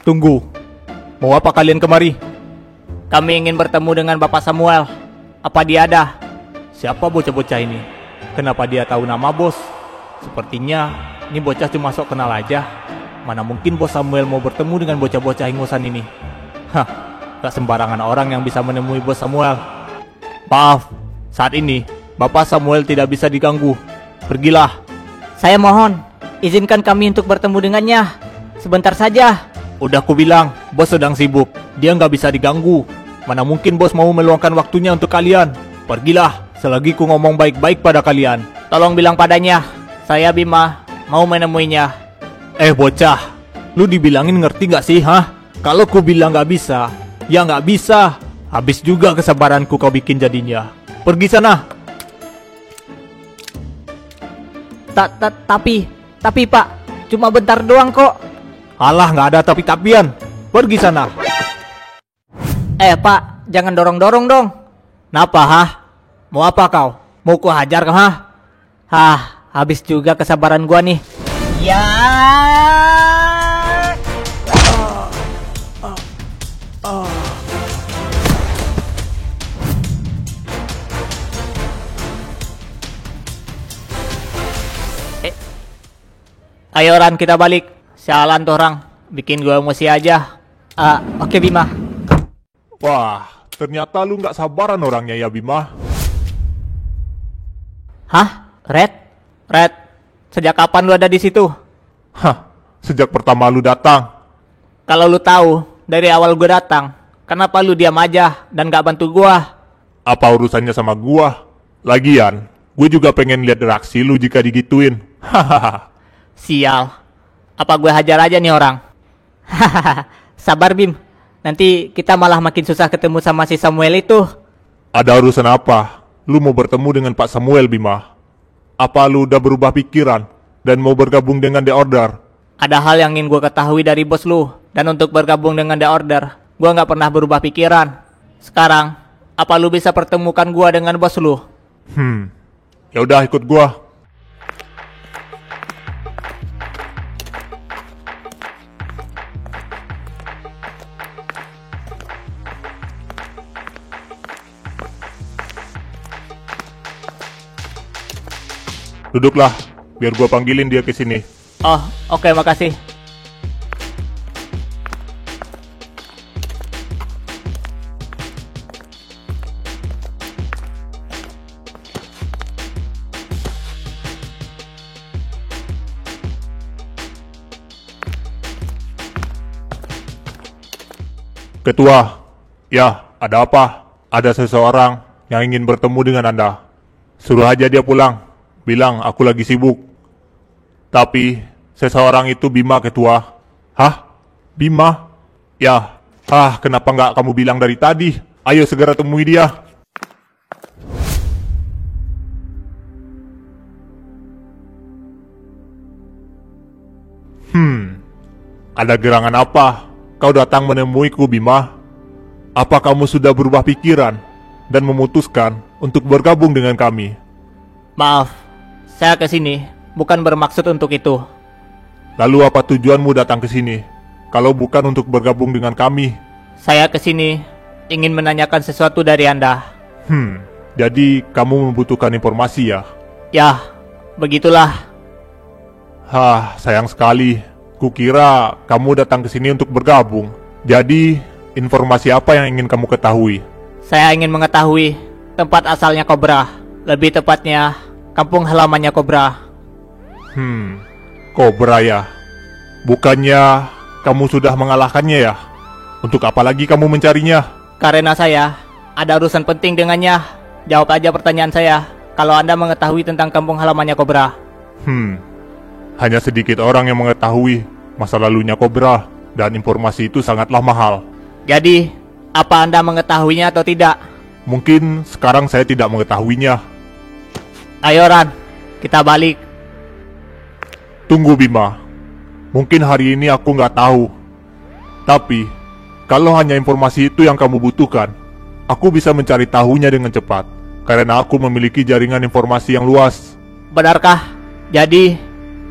Tunggu. Mau apa kalian kemari? Kami ingin bertemu dengan Bapak Samuel. Apa dia ada? Siapa bocah-bocah ini? Kenapa dia tahu nama bos? Sepertinya ini bocah cuma sok kenal aja. Mana mungkin bos Samuel mau bertemu dengan bocah-bocah ingusan ini? Hah, gak sembarangan orang yang bisa menemui bos Samuel. Maaf, saat ini Bapak Samuel tidak bisa diganggu. Pergilah. Saya mohon, izinkan kami untuk bertemu dengannya. Sebentar saja. Udah ku bilang, bos sedang sibuk. Dia nggak bisa diganggu. Mana mungkin bos mau meluangkan waktunya untuk kalian. Pergilah, selagi ku ngomong baik-baik pada kalian. Tolong bilang padanya, saya Bima, mau menemuinya. Bocah, lu dibilangin ngerti nggak sih, hah? Kalau ku bilang nggak bisa, ya nggak bisa. Habis juga kesabaranku kau bikin jadinya. Pergi sana. Tapi Pak, cuma bentar doang kok. Alah, nggak ada tapi-tapian. Pergi sana. Pak, jangan dorong-dorong dong. Napa, hah? Mau apa kau? Mau ku hajar kau, hah? Habis juga kesabaran gua nih. Ya. Ayo Ran, kita balik. Sialan tuh orang, bikin gua emosi aja. Oke Bima. Wah, ternyata lu nggak sabaran orangnya ya Bima. Hah? Red, sejak kapan lu ada di situ? Hah, sejak pertama lu datang. Kalau lu tahu dari awal gua datang, kenapa lu diam aja dan gak bantu gua? Apa urusannya sama gua? Lagian, gue juga pengen lihat reaksi lu jika digituin. Hahaha. Sial. Apa gue hajar aja nih orang? Sabar Bim. Nanti kita malah makin susah ketemu sama si Samuel itu. Ada urusan apa? Lu mau bertemu dengan Pak Samuel, Bima? Apa lu udah berubah pikiran dan mau bergabung dengan The Order? Ada hal yang ingin gue ketahui dari bos lu. Dan untuk bergabung dengan The Order, gue gak pernah berubah pikiran. Sekarang, apa lu bisa pertemukan gue dengan bos lu? Ya udah ikut gua. Duduklah, biar gua panggilin dia ke sini. Oh, oke, makasih. Ketua, ya, ada apa? Ada seseorang yang ingin bertemu dengan Anda. Suruh aja dia pulang. Bilang aku lagi sibuk. Tapi seseorang itu Bima, Ketua. Hah? Bima? Ya. Kenapa nggak kamu bilang dari tadi? Ayo segera temui dia. Ada gerangan apa? Kau datang menemuiku, Bima. Apa kamu sudah berubah pikiran dan memutuskan untuk bergabung dengan kami? Maaf, saya kesini bukan bermaksud untuk itu. Lalu apa tujuanmu datang ke sini? Kalau bukan untuk bergabung dengan kami? Saya kesini ingin menanyakan sesuatu dari Anda. Jadi kamu membutuhkan informasi ya? Ya, begitulah. Sayang sekali. Kukira kamu datang ke sini untuk bergabung. Jadi, informasi apa yang ingin kamu ketahui? Saya ingin mengetahui tempat asalnya Kobra. Lebih tepatnya, kampung halamannya Kobra. Kobra ya? Bukannya kamu sudah mengalahkannya ya? Untuk apa lagi kamu mencarinya? Karena saya ada urusan penting dengannya. Jawab aja pertanyaan saya. Kalau Anda mengetahui tentang kampung halamannya Kobra. Hanya sedikit orang yang mengetahui masa lalunya Kobra, dan informasi itu sangatlah mahal. Jadi, apa Anda mengetahuinya atau tidak? Mungkin sekarang saya tidak mengetahuinya. Ayo Ran, kita balik. Tunggu Bima, mungkin hari ini aku nggak tahu. Tapi, kalau hanya informasi itu yang kamu butuhkan, aku bisa mencari tahunya dengan cepat. Karena aku memiliki jaringan informasi yang luas. Benarkah? Jadi,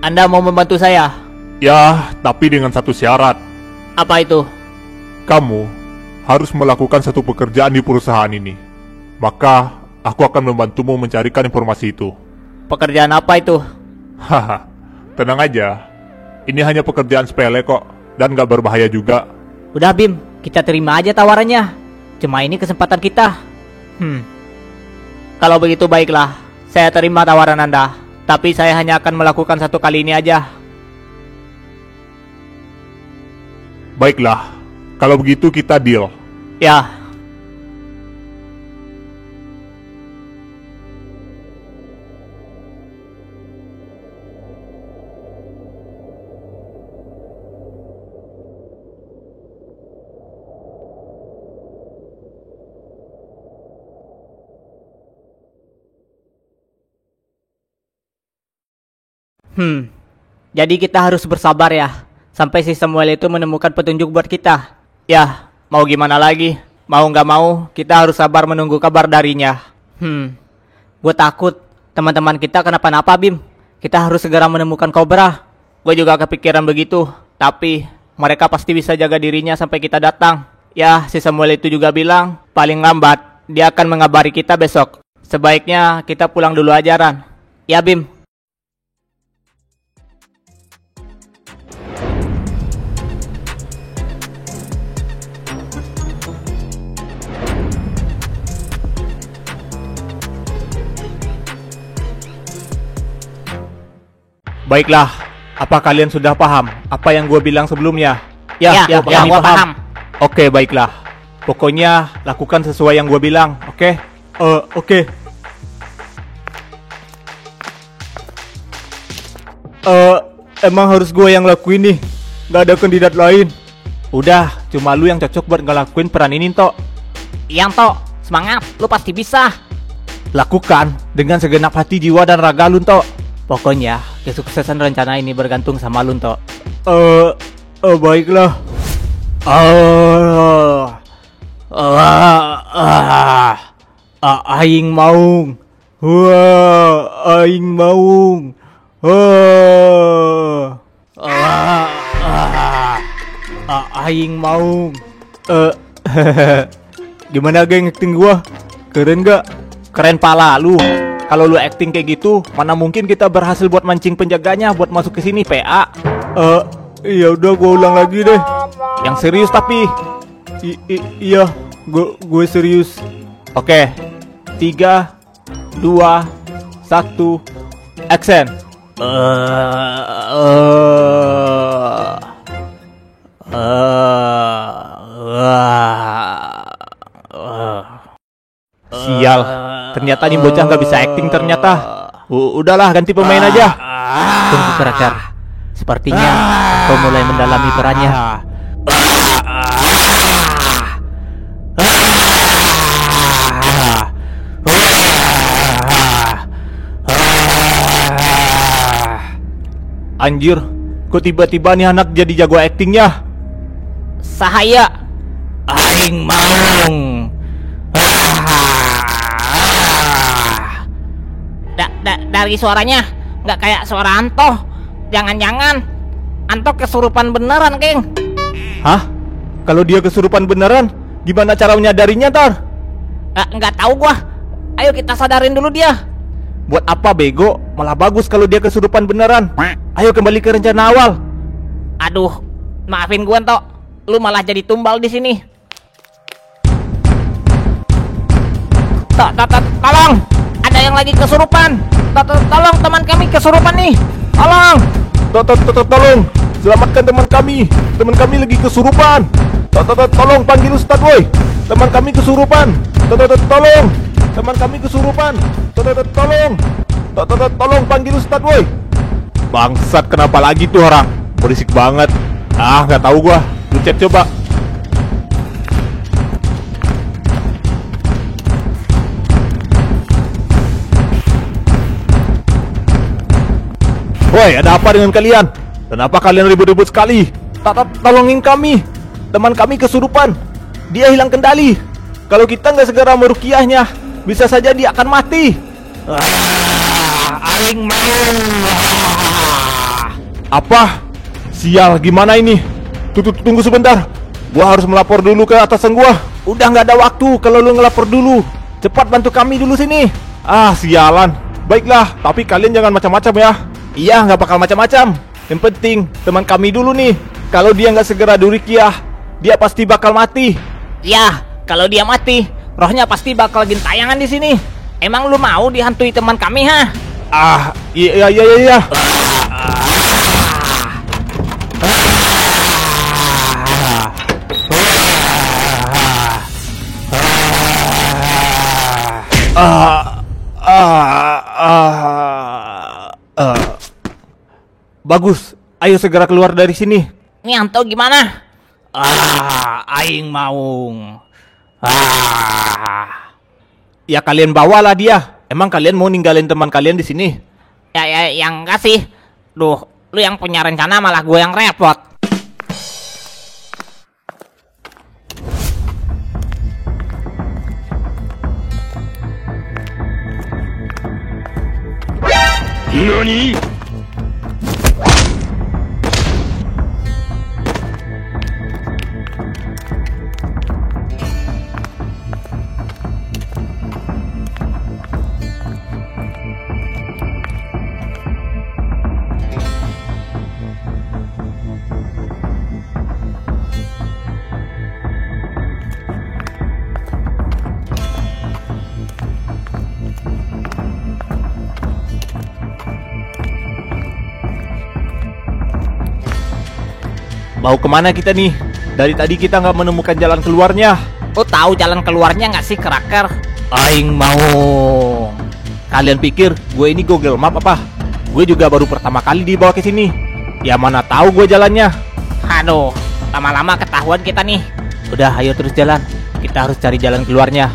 Anda mau membantu saya? Ya, tapi dengan satu syarat. Apa itu? Kamu harus melakukan satu pekerjaan di perusahaan ini. Maka, aku akan membantumu mencarikan informasi itu. Pekerjaan apa itu? Tenang aja. Ini hanya pekerjaan sepele kok, dan gak berbahaya juga. Udah Bim, kita terima aja tawarannya. Cuma ini kesempatan kita. Kalau begitu baiklah, saya terima tawaran Anda. Tapi saya hanya akan melakukan satu kali ini aja. Baiklah, kalau begitu kita deal. Ya. Jadi kita harus bersabar ya, sampai si Samuel itu menemukan petunjuk buat kita. Ya, mau gimana lagi? Mau nggak mau, kita harus sabar menunggu kabar darinya. Gue takut teman-teman kita kenapa-napa Bim. Kita harus segera menemukan Kobra. Gue juga kepikiran begitu, tapi mereka pasti bisa jaga dirinya sampai kita datang. Ya, si Samuel itu juga bilang, paling lambat, dia akan mengabari kita besok. Sebaiknya kita pulang dulu aja Ran. Ya Bim. Baiklah, apa kalian sudah paham apa yang gue bilang sebelumnya? Ya, gua paham. Oke, baiklah. Pokoknya lakukan sesuai yang gue bilang, oke? Oke. Emang harus gue yang lakuin nih? Gak ada kandidat lain? Udah, cuma lu yang cocok buat ngelakuin peran ini, Tok. Iya, Tok. Semangat, lu pasti bisa. Lakukan dengan segenap hati, jiwa, dan raga lu, Tok. Pokoknya, kesuksesan rencana ini bergantung sama lu, Tok. Baiklah. Aing maung. Aing maung. Aing maung. Gimana geng acting gua? Keren gak? Keren pala lu. Kalau lu acting kayak gitu, mana mungkin kita berhasil buat mancing penjaganya buat masuk ke sini, PA. Ya udah gua ulang lagi deh. Yang serius tapi. Iya, gue serius. Oke. 3 2 1 action. Sial, ternyata nih bocah nggak bisa acting ternyata. Udahlah, ganti pemain aja. Tunggu Kerakar. Sepertinya kau mulai mendalami perannya. Anjir, kok tiba-tiba nih anak jadi jago actingnya? Sahaya. Aing maung. Dari suaranya nggak kayak suara Anto. Jangan-jangan Anto kesurupan beneran, geng. Hah? Kalau dia kesurupan beneran, gimana cara menyadarinya, Tar? Nggak tahu gua. Ayo kita sadarin dulu dia. Buat apa bego? Malah bagus kalau dia kesurupan beneran. Ayo kembali ke rencana awal. Aduh, maafin gua, Anto. Lu malah jadi tumbal di sini. Tolong, ada yang lagi kesurupan. Tolong, teman kami kesurupan nih. Tolong. Tolong, selamatkan teman kami. Teman kami lagi kesurupan. Tolong panggil Ustadz, woi. Teman kami kesurupan. Tolong, teman kami kesurupan. Tolong panggil Ustadz, woi. Bangsat, kenapa lagi tuh orang? Berisik banget. Nggak tahu gua. Lu cek coba. Woi, ada apa dengan kalian? Kenapa kalian ribut-ribut sekali? Tolongin kami. Teman kami kesurupan. Dia hilang kendali. Kalau kita nggak segera merukiahnya, bisa saja dia akan mati. Aing maung. Apa? Sial, gimana ini? Tunggu sebentar. Gua harus melapor dulu ke atasan gua. Udah nggak ada waktu kalau lu ngelapor dulu. Cepat bantu kami dulu sini. Sialan. Baiklah, tapi kalian jangan macam-macam ya. Iya, nggak bakal macam-macam. Yang penting teman kami dulu nih. Kalau dia nggak segera diruqyah, dia pasti bakal mati. Ya, kalau dia mati, rohnya pasti bakal gentayangan di sini. Emang lu mau dihantui teman kami, ha? Iya. Bagus, ayo segera keluar dari sini. Ini Anto gimana? Aing maung. Ya kalian bawalah dia. Emang kalian mau ninggalin teman kalian di sini? Ya, yang enggak sih. Duh, lu yang punya rencana malah gue yang repot. NANI?! Mau kemana kita nih? Dari tadi kita nggak menemukan jalan keluarnya. Oh, tahu jalan keluarnya nggak sih, Cracker? Aing mau. Kalian pikir gue ini Google Map apa? Gue juga baru pertama kali dibawa ke sini. Ya mana tahu gue jalannya. Aduh, lama-lama ketahuan kita nih. Udah, ayo terus jalan. Kita harus cari jalan keluarnya.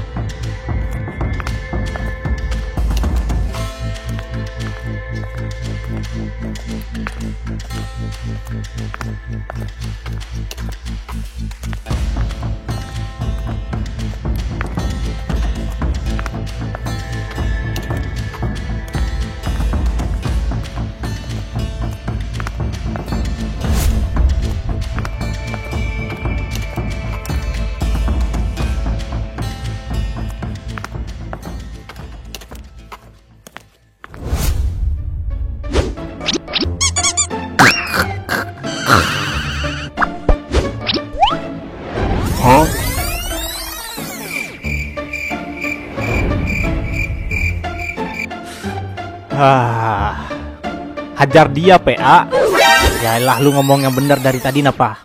Hajar dia, PA. Yaelah, lu ngomong yang bener dari tadi napa?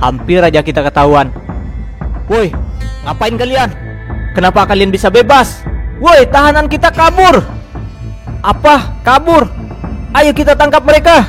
Hampir aja kita ketahuan. Woi, ngapain kalian? Kenapa kalian bisa bebas? Woi, tahanan kita kabur. Apa? Kabur? Ayo kita tangkap mereka.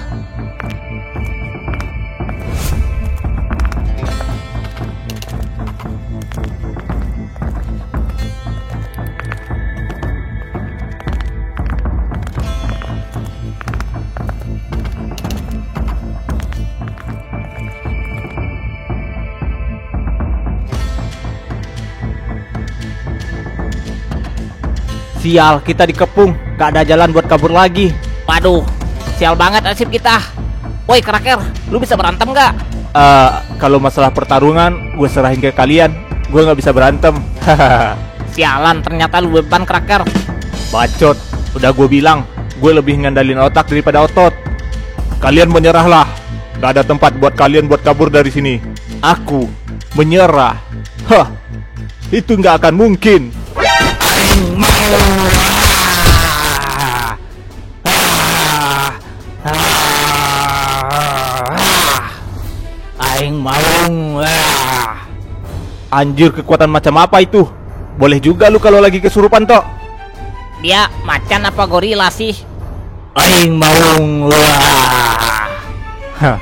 Sial, kita dikepung. Gak ada jalan buat kabur lagi. Waduh, sial banget nasib kita. Woi, Cracker, lu bisa berantem nggak? Kalau masalah pertarungan, gue serahin ke kalian. Gue nggak bisa berantem. Sialan, ternyata lu beban, Cracker. Bacot, udah gue bilang, gue lebih ngandalin otak daripada otot. Kalian menyerahlah. Gak ada tempat buat kalian buat kabur dari sini. Aku menyerah. Hah, itu nggak akan mungkin. Aing mau. Anjir, kekuatan macam apa itu? Boleh juga lu kalau lagi kesurupan, Tok. Dia macan apa gorila sih? Aing mau. Hah,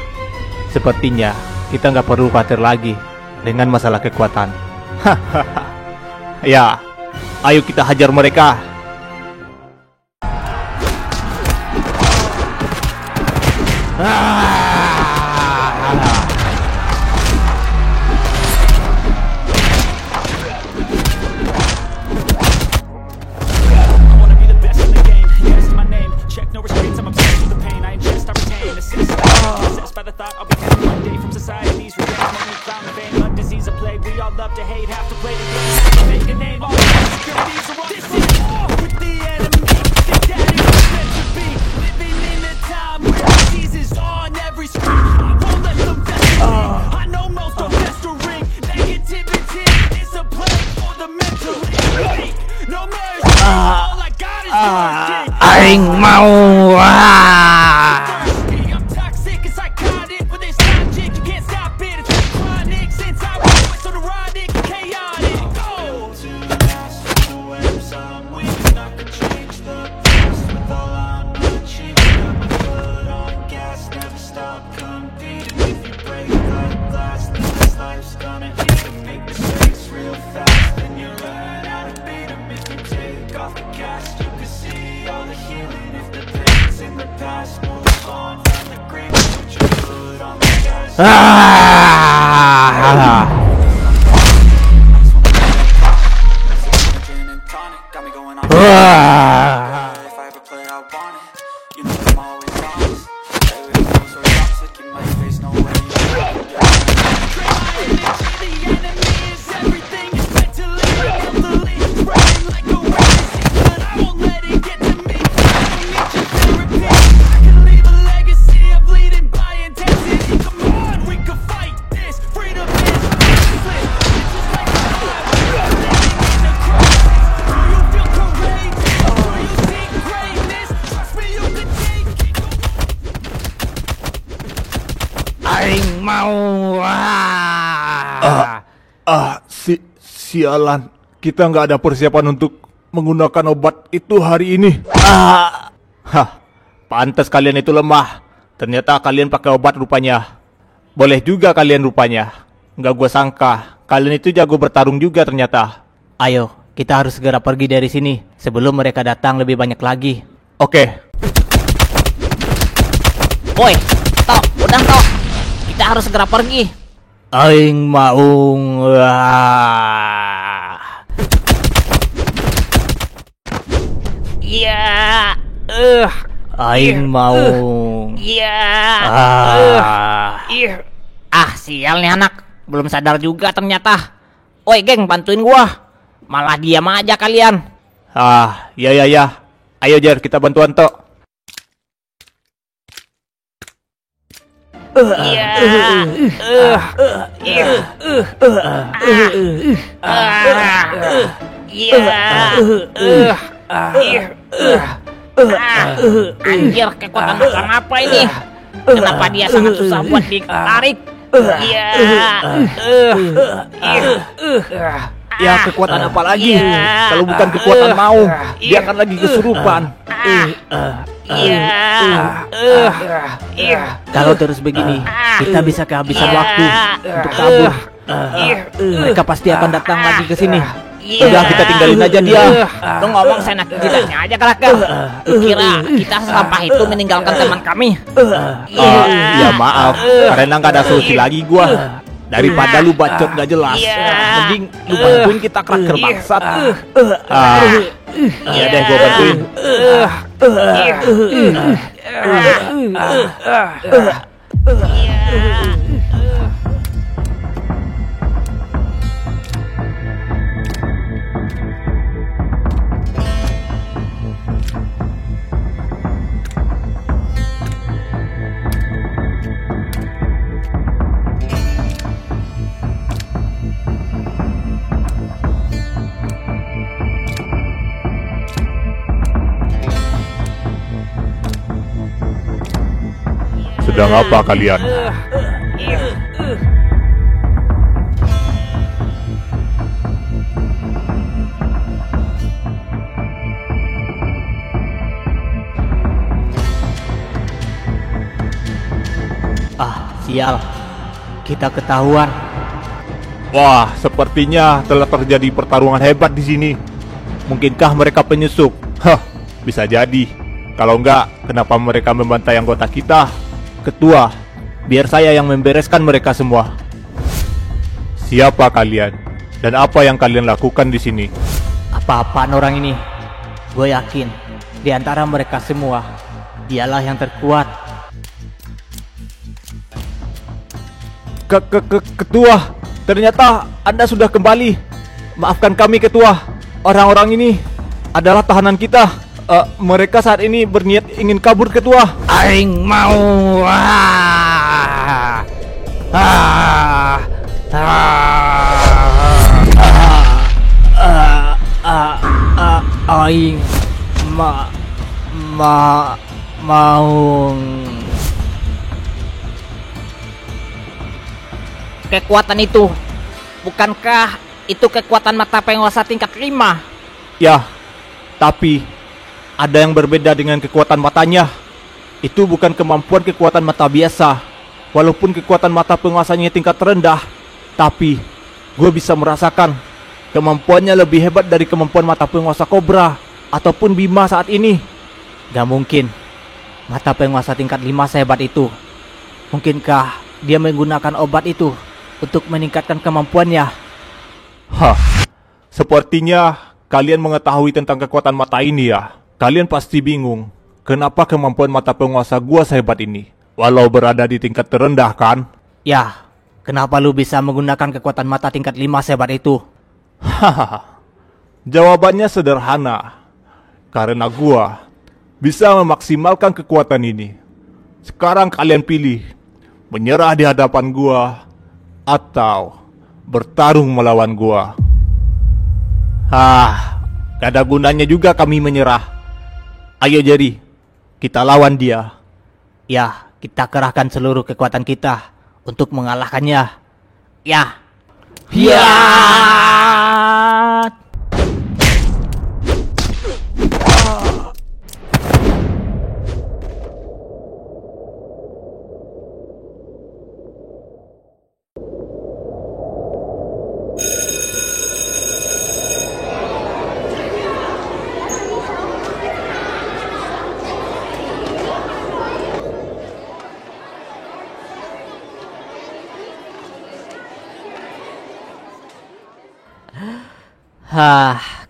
sepertinya kita nggak perlu khawatir lagi dengan masalah kekuatan. Ya, ayo kita hajar mereka. Aing mau. Aing mau. Sialan. Kita nggak ada persiapan untuk menggunakan obat itu hari ini. Pantas kalian itu lemah. Ternyata kalian pakai obat rupanya. Boleh juga kalian rupanya. Nggak gua sangka. Kalian itu jago bertarung juga ternyata. Ayo, kita harus segera pergi dari sini sebelum mereka datang lebih banyak lagi. Oke. Woi, Tok, udah Tok. Kita harus segera pergi. Aing maung. Iya. Aing maung. Iya. Ah. Sial nih anak. Belum sadar juga ternyata. Woi, geng, bantuin gua. Malah diam aja kalian. Ya. Ayo Jer, kita bantuan Tok. Anjir, kekuatan macam apa ini? Kenapa dia sangat susah buat ditarik? Ya, kekuatan apa lagi? Kalau bukan kekuatan mau, dia akan lagi kesurupan. Kalau terus begini, kita bisa kehabisan waktu untuk kabur. Mereka pasti akan datang lagi ke sini. Udah, kita tinggalin aja dia. Lu ngomong senak jidatnya aja kelakar. Kira kita sampah itu meninggalkan teman kami. Ya maaf, karena nggak ada solusi lagi gua. Daripada lu bacot gak jelas, mending lu bantuin kita kraker bangsat. Iya deh, gua bantuin. Sedang apa kalian? Sial. Kita ketahuan. Wah, sepertinya telah terjadi pertarungan hebat di sini. Mungkinkah mereka penyusup? Bisa jadi. Kalau enggak, kenapa mereka membantai anggota kita? Ketua, biar saya yang membereskan mereka semua. Siapa kalian? Dan apa yang kalian lakukan di sini? Apa-apaan orang ini? Gue yakin, di antara mereka semua, dialah yang terkuat. Ketua, ternyata Anda sudah kembali. Maafkan kami, Ketua. Orang-orang ini adalah tahanan kita. Mereka saat ini berniat ingin kabur, Ketua. Aing mau. Aing mau. Kekuatan itu, bukankah itu kekuatan mata penguasa tingkat 5? Ya, tapi ada yang berbeda dengan kekuatan matanya. Itu bukan kemampuan kekuatan mata biasa. Walaupun kekuatan mata penguasanya tingkat terendah, tapi gue bisa merasakan kemampuannya lebih hebat dari kemampuan mata penguasa Cobra ataupun Bima saat ini. Gak mungkin mata penguasa tingkat 5 sehebat itu. Mungkinkah dia menggunakan obat itu untuk meningkatkan kemampuannya? Sepertinya kalian mengetahui tentang kekuatan mata ini ya. Kalian pasti bingung, kenapa kemampuan mata penguasa gua sehebat ini, walau berada di tingkat terendah kan? Ya, kenapa lu bisa menggunakan kekuatan mata tingkat 5 sehebat itu? Jawabannya sederhana. Karena gua bisa memaksimalkan kekuatan ini. Sekarang kalian pilih, menyerah di hadapan gua atau bertarung melawan gua. Gak ada gunanya juga kami menyerah. Ayo Jerry, kita lawan dia. Ya, kita kerahkan seluruh kekuatan kita untuk mengalahkannya. Ya. Ya.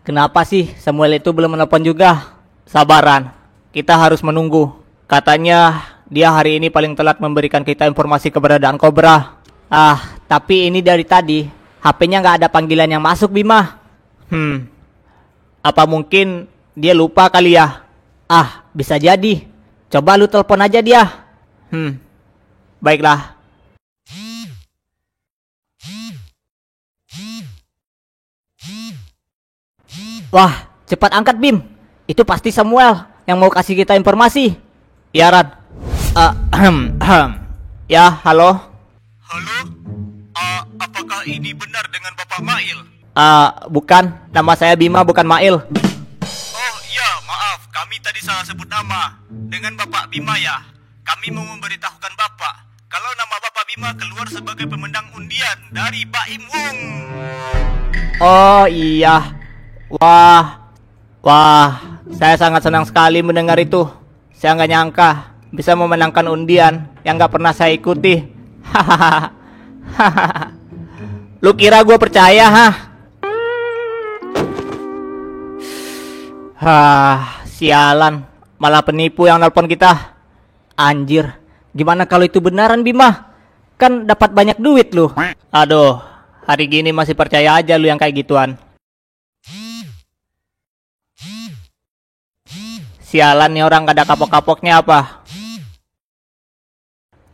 Kenapa sih Samuel itu belum menelpon juga? Sabaran, kita harus menunggu. Katanya dia hari ini paling telat memberikan kita informasi keberadaan Cobra. Tapi ini dari tadi HP-nya nggak ada panggilan yang masuk, Bima. Apa mungkin dia lupa kali ya? Bisa jadi. Coba lu telepon aja dia. Baiklah. Wah, cepat angkat, Bim. Itu pasti Samuel yang mau kasih kita informasi. Ya, Ran. Ya, halo. Halo? Apakah ini benar dengan Bapak Mail? Bukan. Nama saya Bima, bukan Mail. Oh iya, maaf. Kami tadi salah sebut nama. Dengan Bapak Bima ya. Kami mau memberitahukan Bapak kalau nama Bapak Bima keluar sebagai pemenang undian dari Baim Wong. Oh iya. Wah, saya sangat senang sekali mendengar itu. Saya nggak nyangka bisa memenangkan undian yang nggak pernah saya ikuti. Lu kira gue percaya, sialan, malah penipu yang nelpon kita. Anjir, gimana kalau itu benaran, Bima? Kan dapat banyak duit lu. Aduh, hari gini masih percaya aja lu yang kayak gituan. Sialan nih orang, gak ada kapok-kapoknya apa.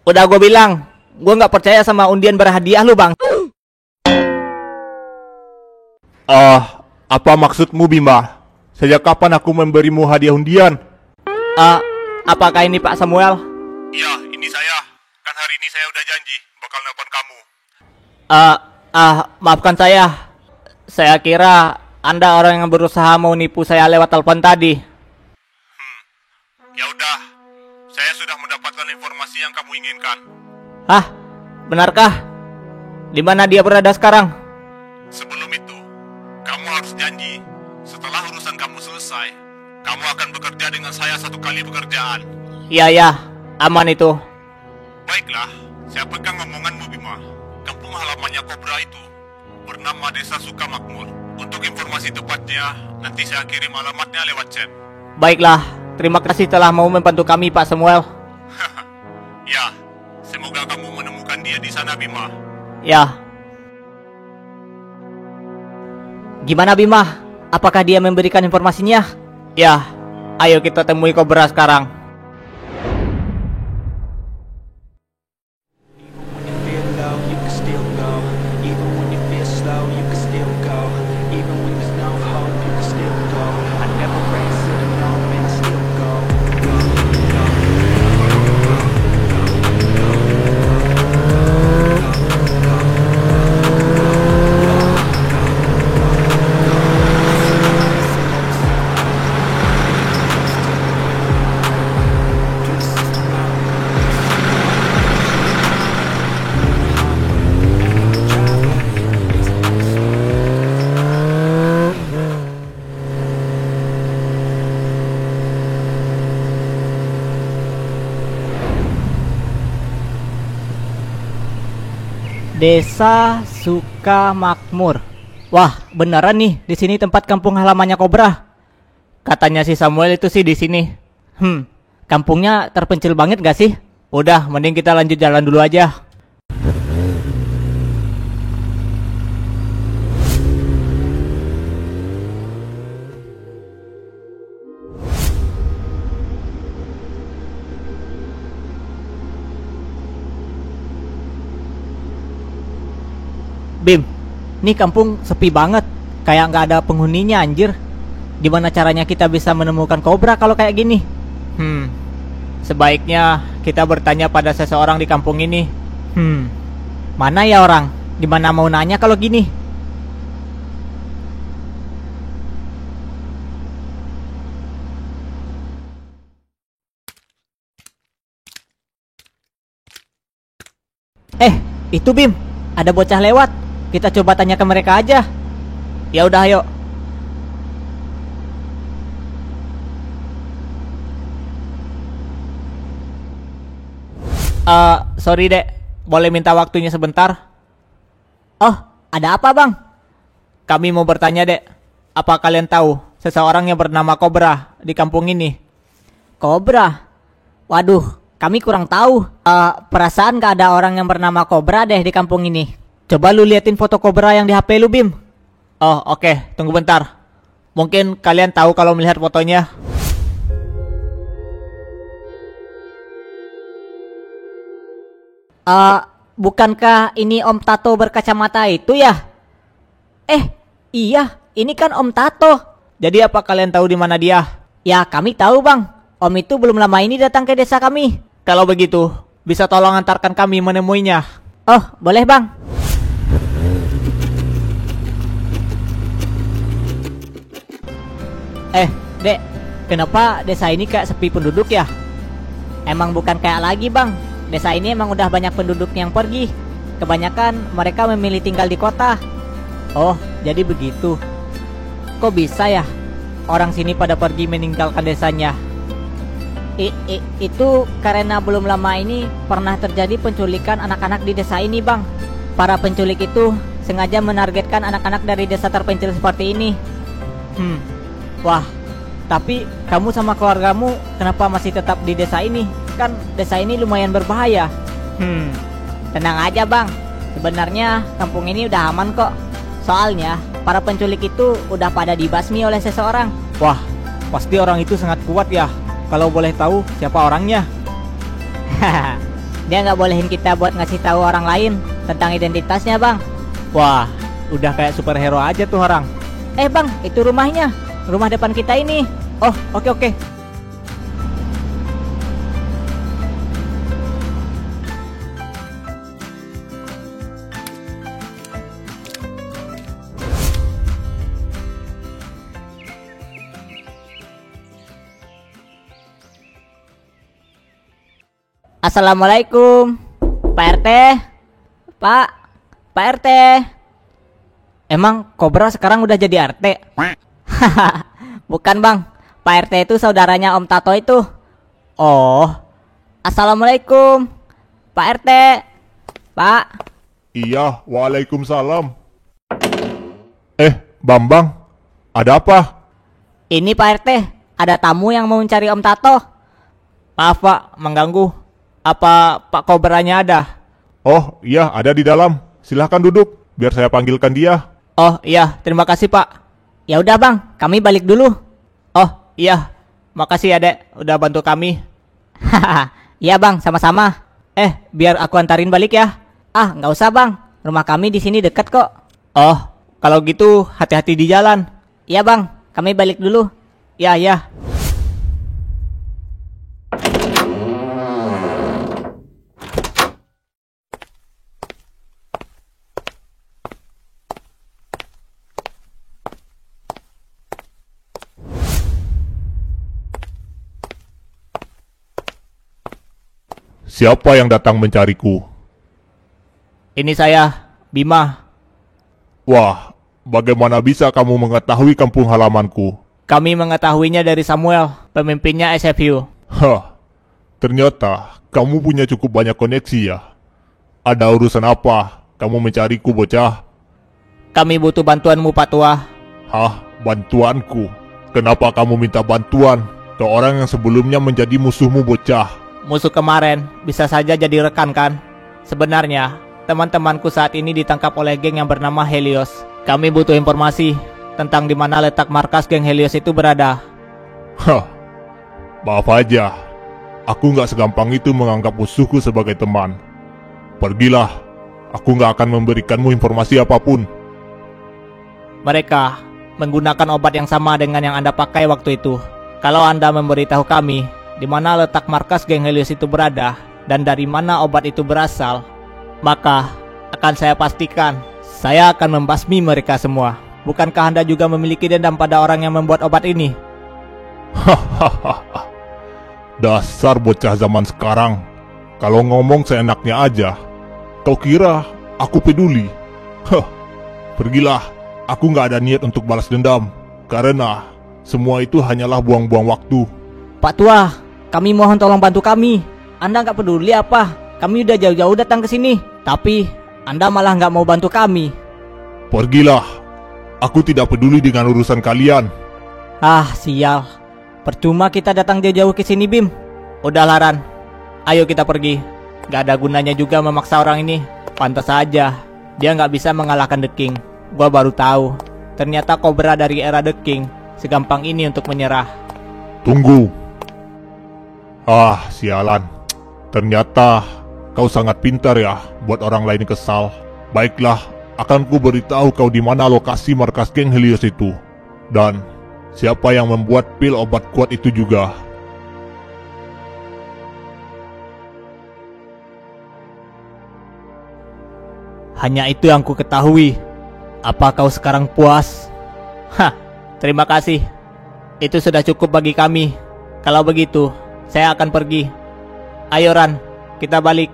Udah gue bilang, gue gak percaya sama undian berhadiah lu, Bang. Apa maksudmu, Bima? Sejak kapan aku memberimu hadiah undian? Apakah ini Pak Samuel? Iya, ini saya. Kan hari ini saya udah janji bakal nelpon kamu. Maafkan saya. Saya kira Anda orang yang berusaha mau nipu saya lewat telepon tadi. Ya udah, saya sudah mendapatkan informasi yang kamu inginkan. Benarkah? Di mana dia berada sekarang? Sebelum itu, kamu harus janji setelah urusan kamu selesai, kamu akan bekerja dengan saya 1 kali pekerjaan. Iya, aman itu. Baiklah, saya pegang omonganmu, Bima. Kampung halamannya Cobra itu bernama Desa Sukamakmur. Untuk informasi tepatnya, nanti saya kirim alamatnya lewat chat. Baiklah, terima kasih telah mau membantu kami, Pak Samuel. Ya, semoga kamu menemukan dia di sana, Bima. Ya. Gimana, Bima? Apakah dia memberikan informasinya? Ya, ayo kita temui Cobra sekarang. Desa Sukamakmur. Wah, beneran nih, di sini tempat kampung halamannya Cobra. Katanya si Samuel itu sih di sini. Kampungnya terpencil banget gak sih? Udah, mending kita lanjut jalan dulu aja. Bim, nih kampung sepi banget. Kayak nggak ada penghuninya, anjir. Gimana caranya kita bisa menemukan Cobra kalau kayak gini? Sebaiknya kita bertanya pada seseorang di kampung ini. Mana ya orang? Gimana mau nanya kalau gini? Itu Bim, ada bocah lewat. Kita coba tanya ke mereka aja. Ya udah, ayo. Sorry dek, boleh minta waktunya sebentar? Oh, ada apa bang? Kami mau bertanya dek, apa kalian tahu seseorang yang bernama Cobra di kampung ini? Cobra? Waduh, kami kurang tahu. Perasaan gak ada orang yang bernama Cobra deh di kampung ini. Coba lu liatin foto Cobra yang di HP lu Bim. Oh oke, tunggu bentar. Mungkin kalian tahu kalau melihat fotonya. Bukankah ini Om Tato berkacamata itu ya? Iya, ini kan Om Tato. Jadi apa kalian tahu di mana dia? Ya, kami tahu, Bang. Om itu belum lama ini datang ke desa kami. Kalau begitu, bisa tolong antarkan kami menemuinya. Oh, boleh, Bang. Dek, kenapa desa ini kayak sepi penduduk ya? Emang bukan kayak lagi, Bang. Desa ini emang udah banyak penduduk yang pergi. Kebanyakan mereka memilih tinggal di kota. Oh, jadi begitu. Kok bisa ya orang sini pada pergi meninggalkan desanya? Itu karena belum lama ini pernah terjadi penculikan anak-anak di desa ini, Bang. Para penculik itu sengaja menargetkan anak-anak dari desa terpencil seperti ini. Wah, tapi kamu sama keluargamu kenapa masih tetap di desa ini? Kan desa ini lumayan berbahaya. Tenang aja bang, sebenarnya kampung ini udah aman kok. Soalnya para penculik itu udah pada dibasmi oleh seseorang. Wah, pasti orang itu sangat kuat ya. Kalau boleh tahu siapa orangnya? Dia nggak bolehin kita buat ngasih tahu orang lain tentang identitasnya bang. Wah, udah kayak superhero aja tuh orang. Bang, itu rumahnya, rumah depan kita ini. Oh, oke. Assalamualaikum, Pak RT. Pak RT. Emang Cobra sekarang udah jadi RT? Bukan bang, Pak RT itu saudaranya Om Tato itu. Oh, Assalamualaikum, Pak RT. Pak. Iya, waalaikumsalam. Bambang, ada apa? Ini Pak RT, ada tamu yang mau mencari Om Tato. Maaf Pak, mengganggu. Apa Pak Cobranya ada? Oh, iya, ada di dalam. Silahkan duduk, biar saya panggilkan dia. Oh iya, terima kasih Pak. Ya udah bang, kami balik dulu. Oh iya, makasih ya dek, udah bantu kami. Iya bang, sama-sama. Biar aku antarin balik ya. Nggak usah bang, rumah kami di sini dekat kok. Oh, kalau gitu hati-hati di jalan. Iya bang, kami balik dulu. Ya. Siapa yang datang mencariku? Ini saya, Bima. Wah, bagaimana bisa kamu mengetahui kampung halamanku? Kami mengetahuinya dari Samuel, pemimpinnya SFU. Ternyata kamu punya cukup banyak koneksi ya. Ada urusan apa kamu mencariku, bocah? Kami butuh bantuanmu, Pak Tua. Bantuanku? Kenapa kamu minta bantuan ke orang yang sebelumnya menjadi musuhmu, bocah? Musuh kemarin bisa saja jadi rekan kan? Sebenarnya, teman-temanku saat ini ditangkap oleh geng yang bernama Helios. Kami butuh informasi tentang di mana letak markas geng Helios itu berada. Maaf aja, aku nggak segampang itu menganggap musuhku sebagai teman. Pergilah, aku nggak akan memberikanmu informasi apapun. Mereka menggunakan obat yang sama dengan yang Anda pakai waktu itu. Kalau Anda memberitahu kami di mana letak markas geng Helios itu berada dan dari mana obat itu berasal, maka akan saya pastikan saya akan membasmi mereka semua. Bukankah Anda juga memiliki dendam pada orang yang membuat obat ini? Hahaha. Dasar bocah zaman sekarang. Kalau ngomong seenaknya aja. Kau kira aku peduli? Pergilah. Aku nggak ada niat untuk balas dendam. Karena semua itu hanyalah buang-buang waktu. Pak Tua, kami mohon tolong bantu kami. Anda nggak peduli apa? Kami udah jauh-jauh datang ke sini. Tapi Anda malah nggak mau bantu kami. Pergilah. Aku tidak peduli dengan urusan kalian. Ah, sial. Percuma kita datang jauh-jauh ke sini, Bim. Udahlah, Ran. Ayo kita pergi. Gak ada gunanya juga memaksa orang ini. Pantas saja dia nggak bisa mengalahkan The King. Gua baru tahu. Ternyata Cobra dari era The King segampang ini untuk menyerah. Tunggu. Ah, sialan. Ternyata kau sangat pintar ya buat orang lain kesal. Baiklah, akan ku beritahu kau di mana lokasi markas geng Helios itu. Dan siapa yang membuat pil obat kuat itu juga. Hanya itu yang ku ketahui. Apa kau sekarang puas? Hah, terima kasih. Itu sudah cukup bagi kami. Kalau begitu, saya akan pergi. Ayo Ran, kita balik.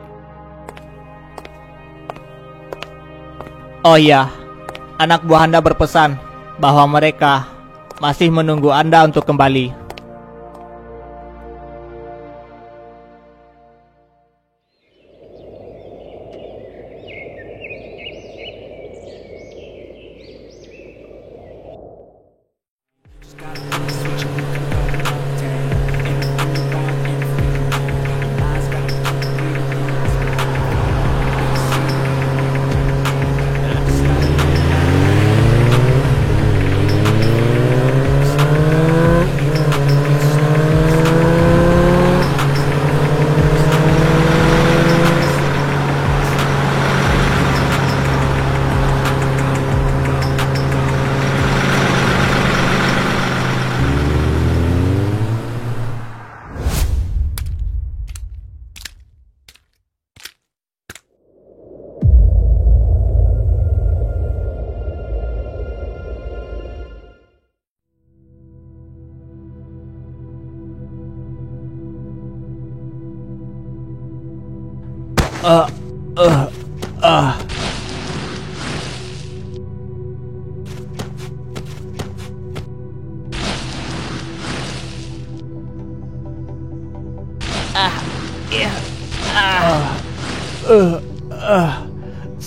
Oh iya, anak buah Anda berpesan bahwa mereka masih menunggu Anda untuk kembali.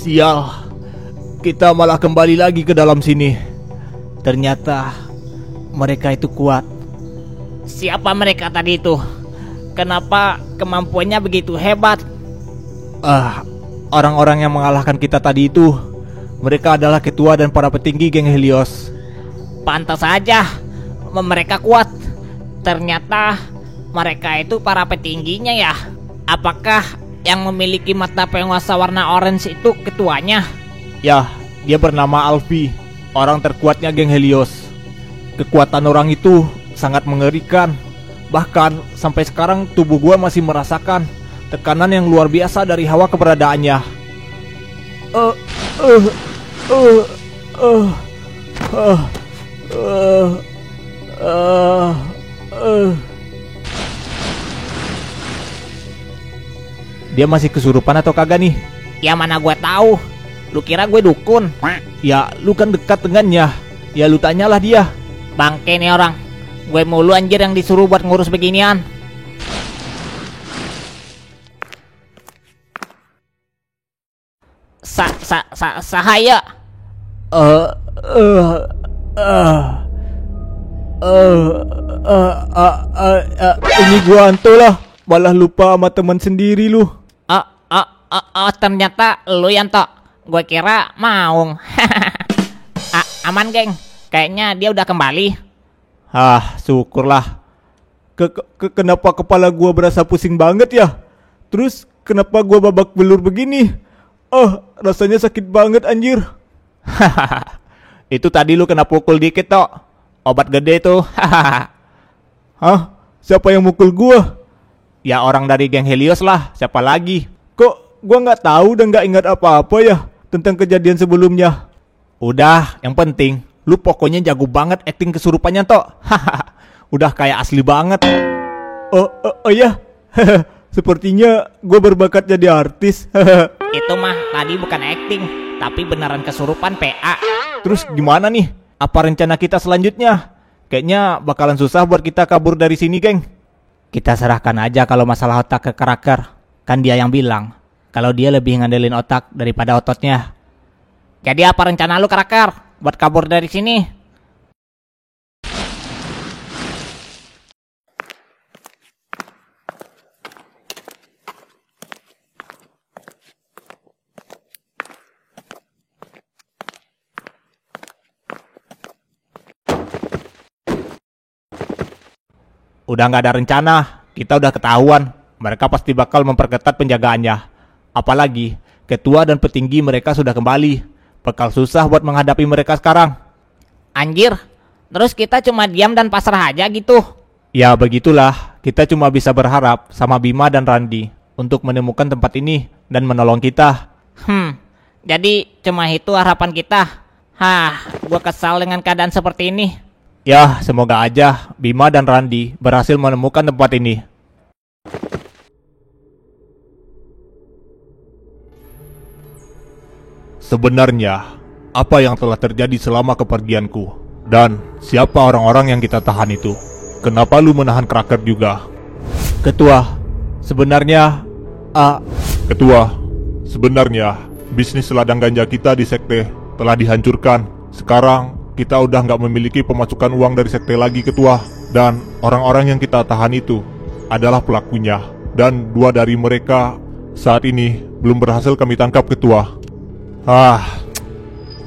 Sial, kita malah kembali lagi ke dalam sini. Ternyata mereka itu kuat. Siapa mereka tadi itu? Kenapa kemampuannya begitu hebat? Orang-orang yang mengalahkan kita tadi itu, mereka adalah ketua dan para petinggi geng Helios. Pantas saja mereka kuat. Ternyata mereka itu para petingginya ya. Apakah yang memiliki mata penguasa warna orange itu ketuanya? Ya, dia bernama Alfie, orang terkuatnya geng Helios. Kekuatan orang itu sangat mengerikan. Bahkan sampai sekarang tubuh gua masih merasakan tekanan yang luar biasa dari hawa keberadaannya. Dia masih kesurupan atau kagak nih? Ya mana gue tahu. Lu kira gue dukun? Ya lu kan dekat dengannya. Ya lu tanyalah dia. Bangke nih orang. Gue mulu anjir yang disuruh buat ngurus beginian. Sahaya. Ini gua anto lah. Malah lupa sama teman sendiri lu. Ternyata lu yang tok. Gue kira Maung. Aman geng. Kayaknya dia udah kembali. Syukurlah. Kenapa kepala gua berasa pusing banget ya? Terus kenapa gua babak belur begini? Rasanya sakit banget anjir. Itu tadi lu kena pukul dikit tok. Obat gede tuh. Hah? Siapa yang mukul gua? Ya orang dari geng Helios lah. Siapa lagi? Kok gua nggak tahu dan nggak ingat apa-apa ya tentang kejadian sebelumnya. Udah, yang penting lu pokoknya jago banget acting kesurupannya toh. Hahaha, udah kayak asli banget. Oh ya, sepertinya gue berbakat jadi artis. Itu mah tadi bukan acting, tapi beneran kesurupan PA. Terus gimana nih? Apa rencana kita selanjutnya? Kayaknya bakalan susah buat kita kabur dari sini, geng. Kita serahkan aja kalau masalah otak ke Kraker. Kan dia yang bilang kalau dia lebih ngandelin otak daripada ototnya. Jadi apa rencana lu, Kraker, buat kabur dari sini? Udah nggak ada rencana, kita udah ketahuan. Mereka pasti bakal memperketat penjagaannya. Apalagi, ketua dan petinggi mereka sudah kembali. Bakal susah buat menghadapi mereka sekarang. Anjir, terus kita cuma diam dan pasrah aja gitu? Ya begitulah, kita cuma bisa berharap sama Bima dan Randi untuk menemukan tempat ini dan menolong kita. Jadi cuma itu harapan kita. Gua kesal dengan keadaan seperti ini. Ya, semoga aja Bima dan Randi berhasil menemukan tempat ini. Sebenarnya, apa yang telah terjadi selama kepergianku? Dan siapa orang-orang yang kita tahan itu? Kenapa lu menahan Kraker juga? Ketua, sebenarnya bisnis ladang ganja kita di sekte telah dihancurkan. Sekarang kita udah nggak memiliki pemasukan uang dari sekte lagi, Ketua. Dan orang-orang yang kita tahan itu adalah pelakunya. Dan 2 dari mereka saat ini belum berhasil kami tangkap, Ketua.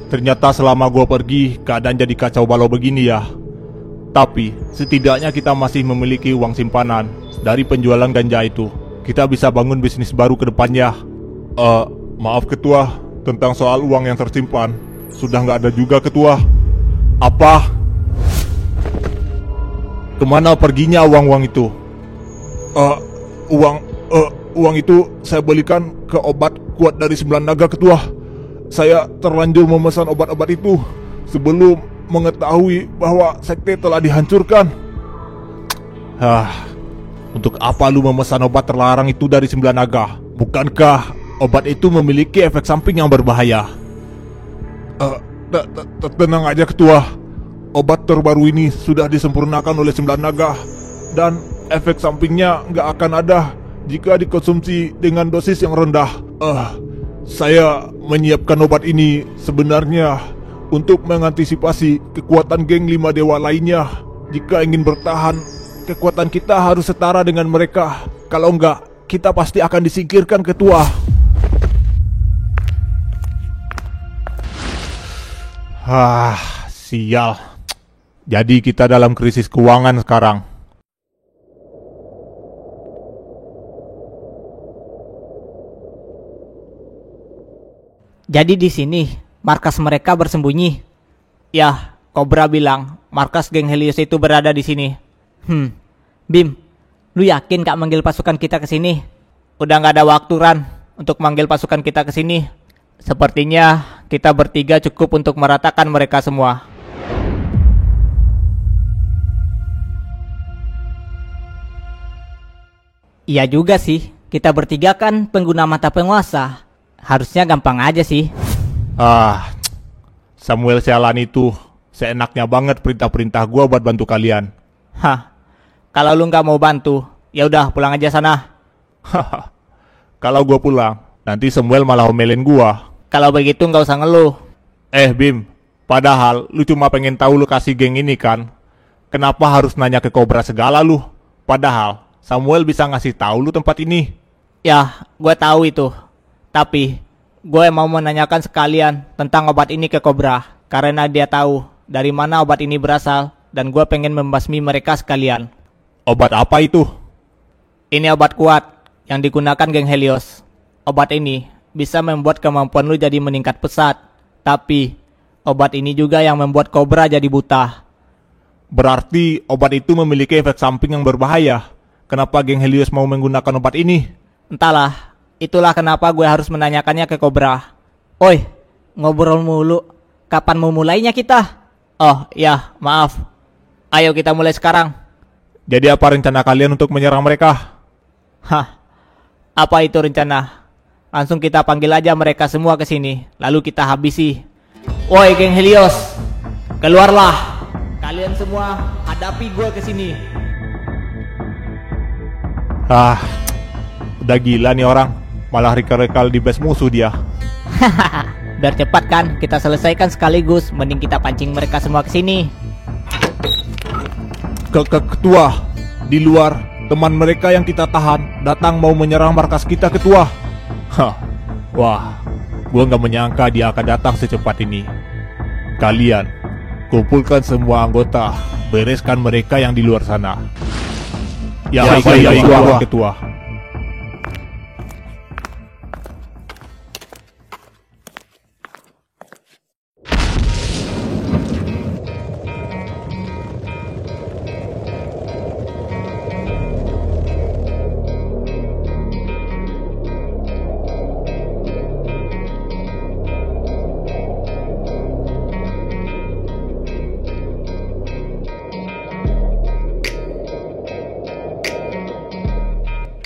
Ternyata selama gua pergi keadaan jadi kacau balau begini ya. Tapi setidaknya kita masih memiliki uang simpanan dari penjualan ganja itu. Kita bisa bangun bisnis baru ke depannya. Maaf, Ketua, tentang soal uang yang tersimpan sudah nggak ada juga, Ketua. Apa? Kemana perginya uang-uang itu? Uang itu saya belikan ke obat kuat dari 9 naga, Ketua. Saya terlanjur memesan obat-obat itu sebelum mengetahui bahwa sekte telah dihancurkan. Untuk apa lu memesan obat terlarang itu dari 9 naga? Bukankah obat itu memiliki efek samping yang berbahaya? Tenang aja, Ketua. Obat terbaru ini sudah disempurnakan oleh 9 naga. Dan efek sampingnya nggak akan ada jika dikonsumsi dengan dosis yang rendah. Saya menyiapkan obat ini sebenarnya untuk mengantisipasi kekuatan geng 5 dewa lainnya. Jika ingin bertahan, kekuatan kita harus setara dengan mereka. Kalau enggak, kita pasti akan disingkirkan, Ketua. Sial. Jadi kita dalam krisis keuangan sekarang. Jadi di sini markas mereka bersembunyi. Ya, Cobra bilang markas geng Helios itu berada di sini. Bim, lu yakin gak manggil pasukan kita ke sini? Udah nggak ada waktu, Ran, untuk manggil pasukan kita ke sini. Sepertinya kita bertiga cukup untuk meratakan mereka semua. Iya juga sih, kita bertiga kan pengguna mata penguasa. Harusnya gampang aja sih. Samuel sialan itu seenaknya banget perintah-perintah gua buat bantu kalian. Kalau lu nggak mau bantu, ya udah pulang aja sana. Kalau gua pulang, nanti Samuel malah omelin gua. Kalau begitu nggak usah ngeluh. Bim, padahal lu cuma pengen tahu lokasi geng ini kan? Kenapa harus nanya ke Cobra segala lu? Padahal Samuel bisa ngasih tahu lu tempat ini. Ya, gue tahu itu. Tapi gue mau menanyakan sekalian tentang obat ini ke Cobra, karena dia tahu dari mana obat ini berasal dan gue pengen membasmi mereka sekalian. Obat apa itu? Ini obat kuat yang digunakan geng Helios. Obat ini bisa membuat kemampuan lu jadi meningkat pesat. Tapi obat ini juga yang membuat Cobra jadi buta. Berarti obat itu memiliki efek samping yang berbahaya. Kenapa geng Helios mau menggunakan obat ini? Entahlah, Itulah kenapa gue harus menanyakannya ke Cobra. Oi, ngobrol mulu. Kapan mau mulainya kita? Oh, ya, maaf. Ayo kita mulai sekarang. Jadi apa rencana kalian untuk menyerang mereka? Hah, apa itu rencana? Langsung kita panggil aja mereka semua ke sini, lalu kita habisi. Woi, geng Helios, keluarlah. Kalian semua hadapi gue ke sini. Udah gila nih orang. Malah rekal-rekal di base musuh dia. Biar cepat kan, kita selesaikan sekaligus. Mending kita pancing mereka semua ke sini. Ketua, di luar teman mereka yang kita tahan datang mau menyerang markas kita, Ketua. Wah, gua nggak menyangka dia akan datang secepat ini. Kalian kumpulkan semua anggota, bereskan mereka yang di luar sana. Ya, baik, Ketua.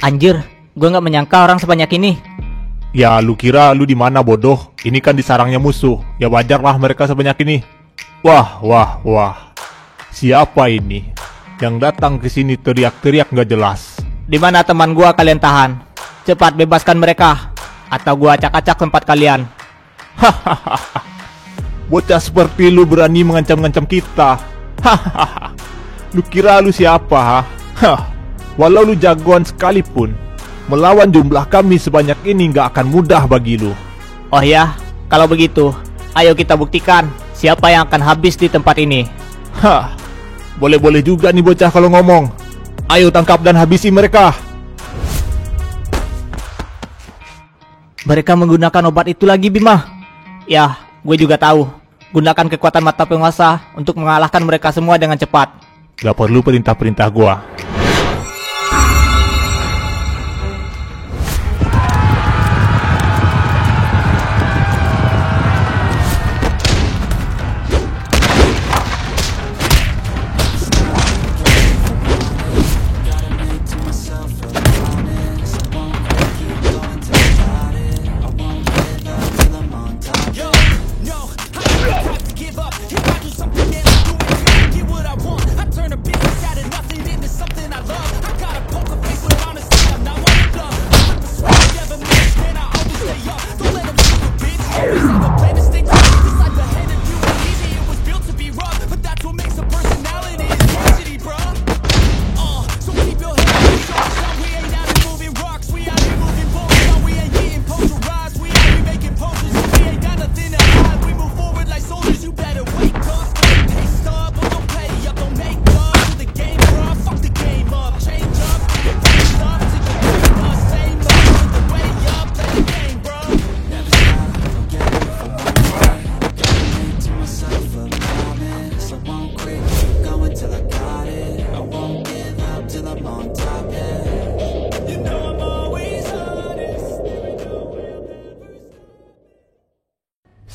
Anjir, gue nggak menyangka orang sebanyak ini. Ya, lu kira lu di mana, bodoh? Ini kan di sarangnya musuh. Ya wajarlah mereka sebanyak ini. Wah. Siapa ini yang datang ke sini teriak-teriak nggak jelas? Di mana teman gue kalian tahan? Cepat bebaskan mereka, atau gue acak-acak tempat kalian. Bocah seperti lu berani mengancam-ngancam kita. Lu kira lu siapa, ha? Walau lu jagoan sekalipun, melawan jumlah kami sebanyak ini nggak akan mudah bagi lu. Oh ya, kalau begitu, ayo kita buktikan siapa yang akan habis di tempat ini. Boleh-boleh juga nih bocah kalau ngomong. Ayo tangkap dan habisi mereka. Mereka menggunakan obat itu lagi, Bima. Ya, gue juga tahu. Gunakan kekuatan mata penguasa untuk mengalahkan mereka semua dengan cepat. Gak perlu perintah-perintah gua.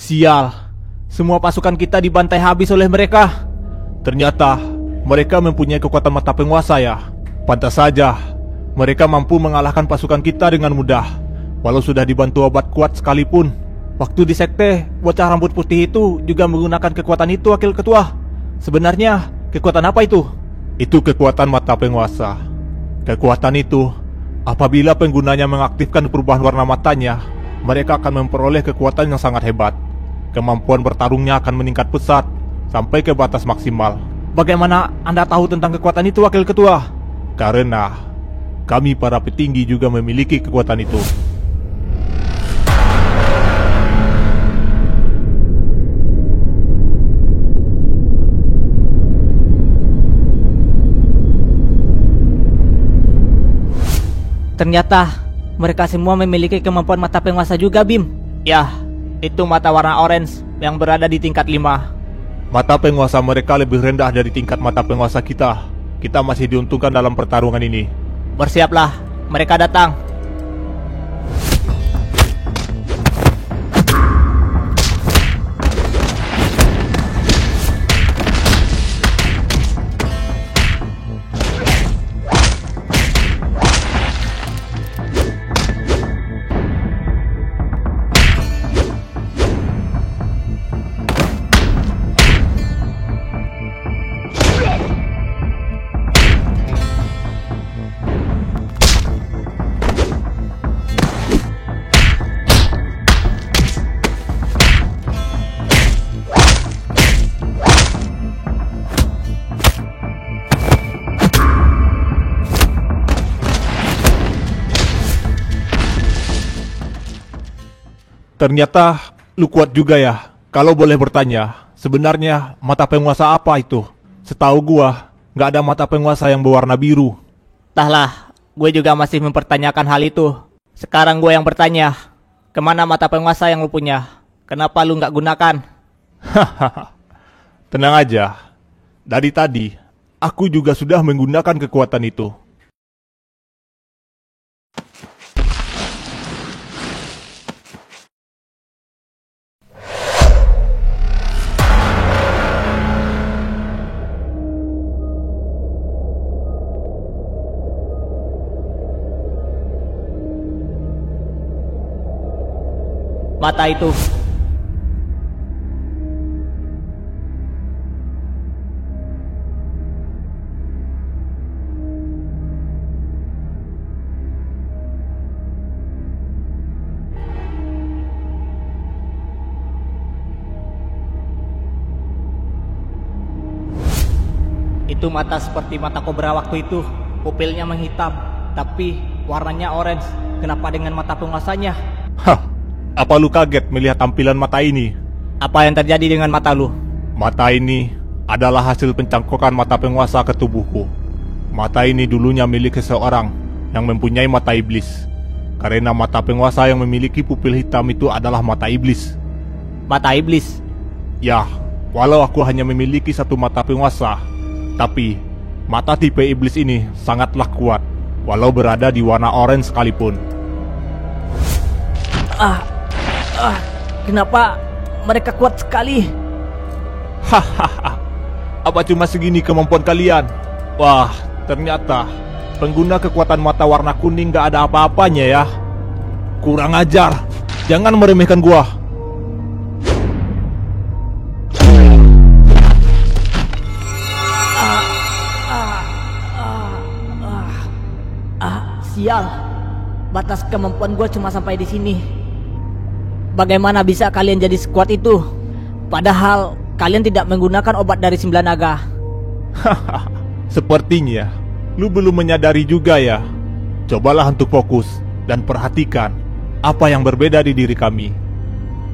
Sial, semua pasukan kita dibantai habis oleh mereka. Ternyata mereka mempunyai kekuatan mata penguasa ya. Pantas saja mereka mampu mengalahkan pasukan kita dengan mudah, walau sudah dibantu obat kuat sekalipun. Waktu di sekte, bocah rambut putih itu juga menggunakan kekuatan itu, Wakil Ketua. Sebenarnya kekuatan apa itu? Itu kekuatan mata penguasa. Kekuatan itu, apabila penggunanya mengaktifkan perubahan warna matanya, mereka akan memperoleh kekuatan yang sangat hebat. Kemampuan bertarungnya akan meningkat pesat sampai ke batas maksimal. Bagaimana Anda tahu tentang kekuatan itu, Wakil Ketua? Karena kami para petinggi juga memiliki kekuatan itu. Ternyata mereka semua memiliki kemampuan mata penguasa juga, Bim. Ya, itu mata warna orange yang berada di tingkat 5. Mata penguasa mereka lebih rendah dari tingkat mata penguasa kita. Kita masih diuntungkan dalam pertarungan ini. Bersiaplah, mereka datang. Ternyata lu kuat juga ya. Kalau boleh bertanya, sebenarnya mata penguasa apa itu? Setahu gua, nggak ada mata penguasa yang berwarna biru. Entahlah, gue juga masih mempertanyakan hal itu. Sekarang gue yang bertanya, kemana mata penguasa yang lu punya? Kenapa lu nggak gunakan? Hahaha. Tenang aja. Dari tadi, aku juga sudah menggunakan kekuatan itu. Mata itu. Itu mata seperti mata kobra waktu itu. Pupilnya menghitam, tapi warnanya orange. Kenapa dengan mata penguasanya? Hah, apa lu kaget melihat tampilan mata ini? Apa yang terjadi dengan mata lu? Mata ini adalah hasil pencangkokan mata penguasa ke tubuhku. Mata ini dulunya milik seseorang yang mempunyai mata iblis. Karena mata penguasa yang memiliki pupil hitam itu adalah mata iblis. Mata iblis? Ya, walau aku hanya memiliki satu mata penguasa, tapi mata tipe iblis ini sangatlah kuat, walau berada di warna orange sekalipun. Kenapa mereka kuat sekali? Hahaha, apa cuma segini kemampuan kalian? Wah, ternyata pengguna kekuatan mata warna kuning gak ada apa-apanya ya. Kurang ajar, jangan meremehkan gua. Sial, batas kemampuan gue cuma sampai di sini. Bagaimana bisa kalian jadi sekuat itu? Padahal kalian tidak menggunakan obat dari 9 naga. Hahaha, sepertinya lu belum menyadari juga ya. Cobalah untuk fokus dan perhatikan apa yang berbeda di diri kami.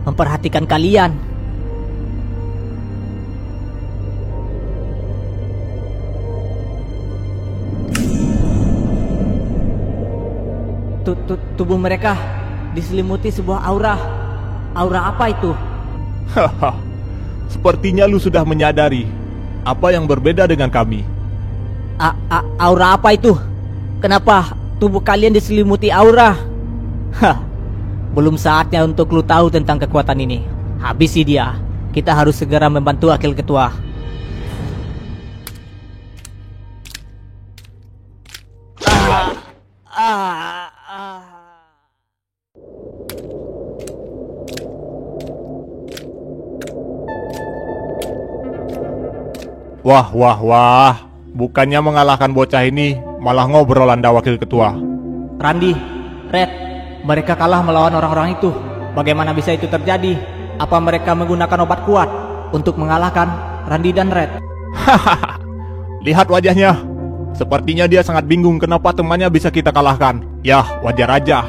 Memperhatikan kalian. Tubuh mereka diselimuti sebuah aura. Aura apa itu? Hahaha, sepertinya lu sudah menyadari apa yang berbeda dengan kami. Aura apa itu? Kenapa tubuh kalian diselimuti aura? Hah, belum saatnya untuk lu tahu tentang kekuatan ini. Habisi dia. Kita harus segera membantu Wakil Ketua. Wah, bukannya mengalahkan bocah ini, malah ngobrol Anda Wakil Ketua. Randy, Red, mereka kalah melawan orang-orang itu. Bagaimana bisa itu terjadi? Apa mereka menggunakan obat kuat untuk mengalahkan Randy dan Red? Hahaha, lihat wajahnya. Sepertinya dia sangat bingung kenapa temannya bisa kita kalahkan. Yah, wajar aja.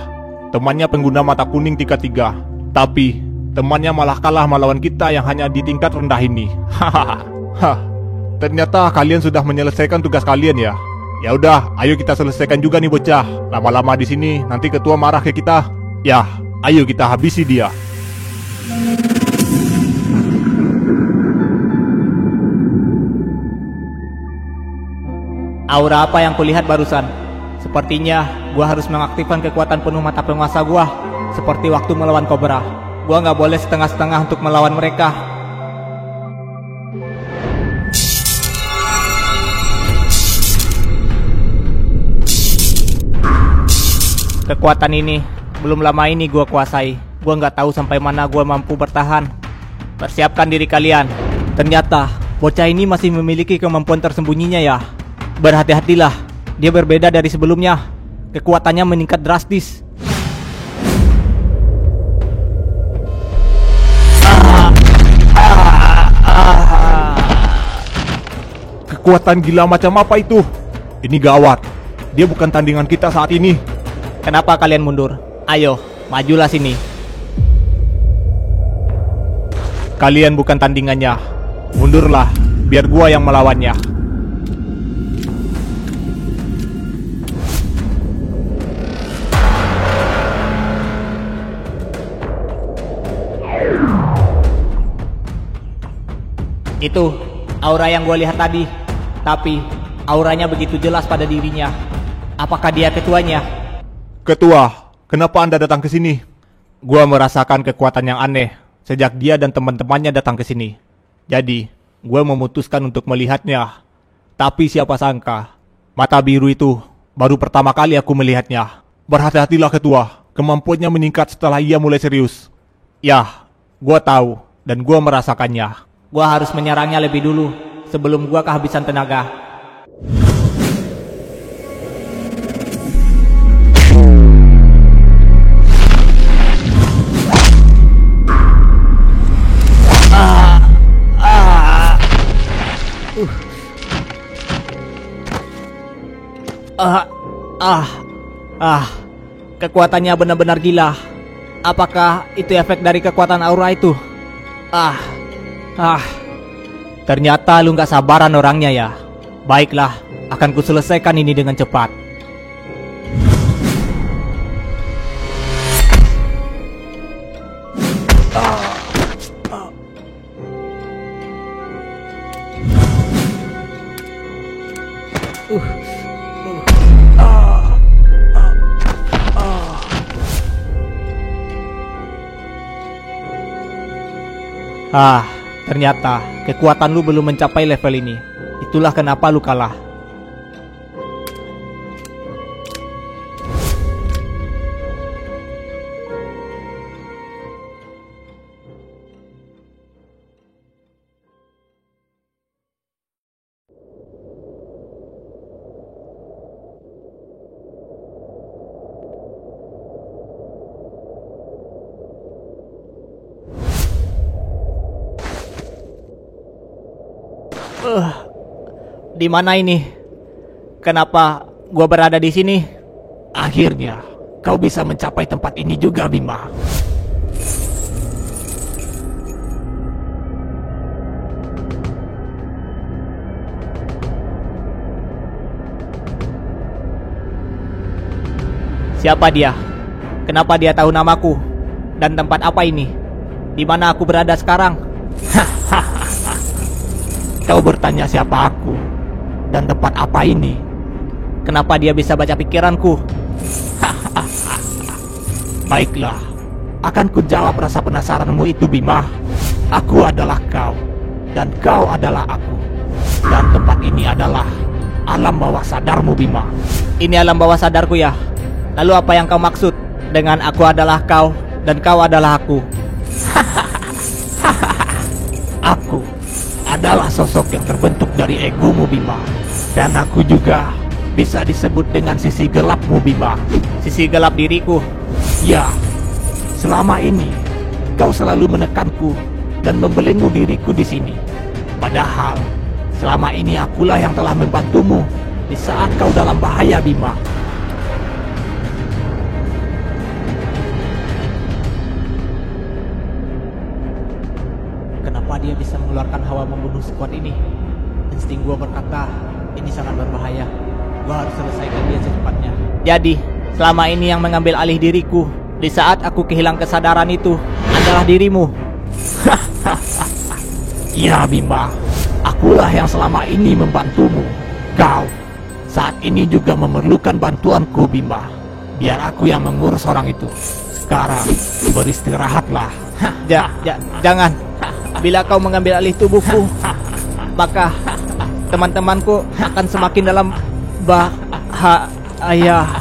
Temannya pengguna mata kuning tingkat 3. Tapi, temannya malah kalah melawan kita yang hanya di tingkat rendah ini. Hahaha. Ternyata kalian sudah menyelesaikan tugas kalian ya. Ya udah, ayo kita selesaikan juga nih bocah. Lama-lama di sini nanti ketua marah ke kita. Ya, ayo kita habisi dia. Aura apa yang kulihat barusan? Sepertinya gua harus mengaktifkan kekuatan penuh mata penguasa gua. Seperti waktu melawan Cobra. Gua nggak boleh setengah-setengah untuk melawan mereka. Kekuatan ini belum lama ini gua kuasai. Gua nggak tahu sampai mana gua mampu bertahan. Persiapkan diri kalian. Ternyata bocah ini masih memiliki kemampuan tersembunyinya ya. Berhati-hatilah. Dia berbeda dari sebelumnya. Kekuatannya meningkat drastis. Kekuatan gila macam apa itu? Ini gawat. Dia bukan tandingan kita saat ini. Kenapa kalian mundur? Ayo, majulah sini. Kalian bukan tandingannya. Mundurlah, biar gua yang melawannya. Itu aura yang gue lihat tadi. Tapi auranya begitu jelas pada dirinya. Apakah dia ketuanya? Ketua, kenapa Anda datang ke sini? Gua merasakan kekuatan yang aneh sejak dia dan teman-temannya datang ke sini. Jadi, gue memutuskan untuk melihatnya. Tapi siapa sangka, mata biru itu baru pertama kali aku melihatnya. Berhati-hatilah ketua, kemampuannya meningkat setelah ia mulai serius. Ya, gue tahu dan gue merasakannya. Gue harus menyerangnya lebih dulu sebelum gue kehabisan tenaga. Kekuatannya benar-benar gila. Apakah itu efek dari kekuatan aura itu? Ternyata lu gak sabaran orangnya ya. Baiklah, akan kuselesaikan ini dengan cepat. Ternyata kekuatan lu belum mencapai level ini. Itulah kenapa lu kalah. Di mana ini? Kenapa gua berada di sini? Akhirnya, kau bisa mencapai tempat ini juga, Bima. Siapa dia? Kenapa dia tahu namaku? Dan tempat apa ini? Di mana aku berada sekarang? Kau bertanya siapa aku dan tempat apa ini? Kenapa dia bisa baca pikiranku? Baiklah, akan kujawab rasa penasaranmu itu, Bima. Aku adalah kau, dan kau adalah aku. Dan tempat ini adalah alam bawah sadarmu, Bima. Ini alam bawah sadarku ya? Lalu apa yang kau maksud dengan aku adalah kau dan kau adalah aku? Aku adalah sosok yang terbentuk dari egomu, Bima. Dan aku juga bisa disebut dengan sisi gelapmu, Bima. Sisi gelap diriku? Ya, selama ini kau selalu menekanku dan membelenggu diriku di sini. Padahal selama ini akulah yang telah membantumu di saat kau dalam bahaya, Bima. Kenapa dia bisa mengeluarkan hawa membunuh sekuat ini? Insting gua berkata, ini sangat berbahaya. Gua harus selesaikan dia secepatnya. Jadi, selama ini yang mengambil alih diriku di saat aku kehilangan kesadaran itu adalah dirimu. Ya, Bima. Akulah yang selama ini membantumu. Kau saat ini juga memerlukan bantuanku, Bima. Biar aku yang mengurus orang itu. Sekarang beristirahatlah. Jangan. Bila kau mengambil alih tubuhku, maka teman-temanku akan semakin dalam bahaya.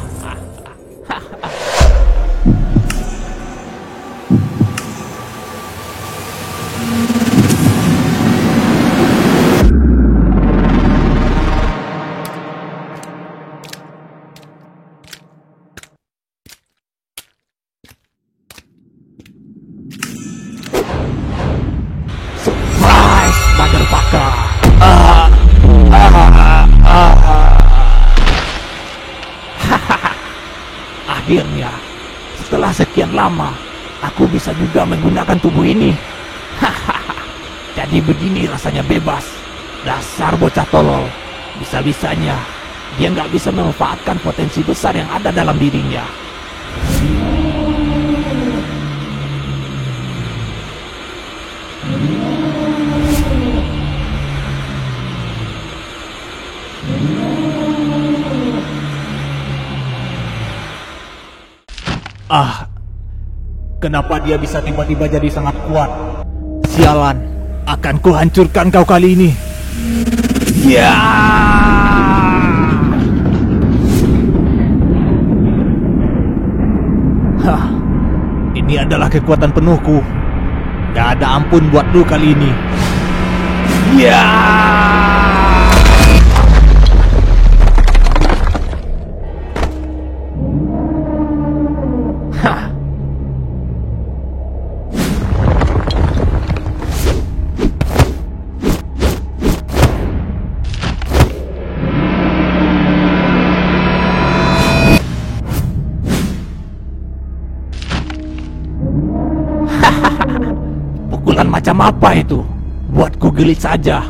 Akhirnya, setelah sekian lama, aku bisa juga menggunakan tubuh ini. Jadi begini rasanya bebas. Dasar bocah tolol. Bisa-bisanya dia nggak bisa memanfaatkan potensi besar yang ada dalam dirinya. Kenapa dia bisa tiba-tiba jadi sangat kuat? Sialan, akan kuhancurkan kau kali ini. Ya! Hah, ini adalah kekuatan penuhku. Gak ada ampun buat lu kali ini. Ya! Hah. Pukulan macam apa itu? Buatku geli saja.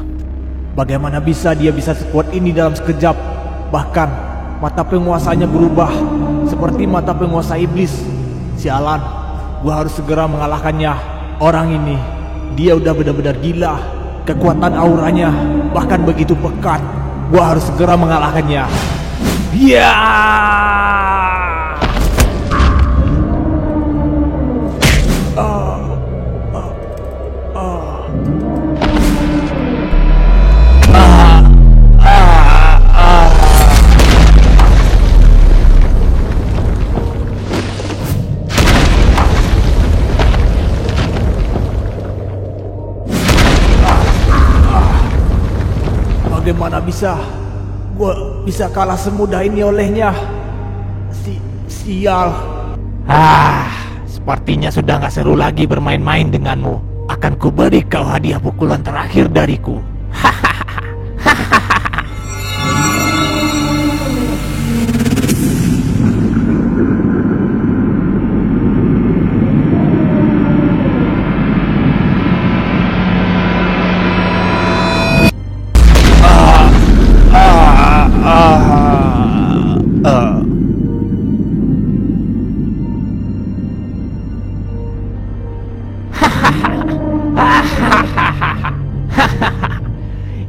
Bagaimana bisa dia bisa sekuat ini dalam sekejap? Bahkan mata penguasanya berubah seperti mata penguasa iblis. Sialan, gua harus segera mengalahkannya. Orang ini, dia udah benar-benar gila. Kekuatan auranya bahkan begitu pekat. Gua harus segera mengalahkannya. Ya! Bagaimana bisa gua bisa kalah semudah ini olehnya? Sial. Sepertinya sudah gak seru lagi bermain-main denganmu. Akan kuberi kau hadiah pukulan terakhir dariku.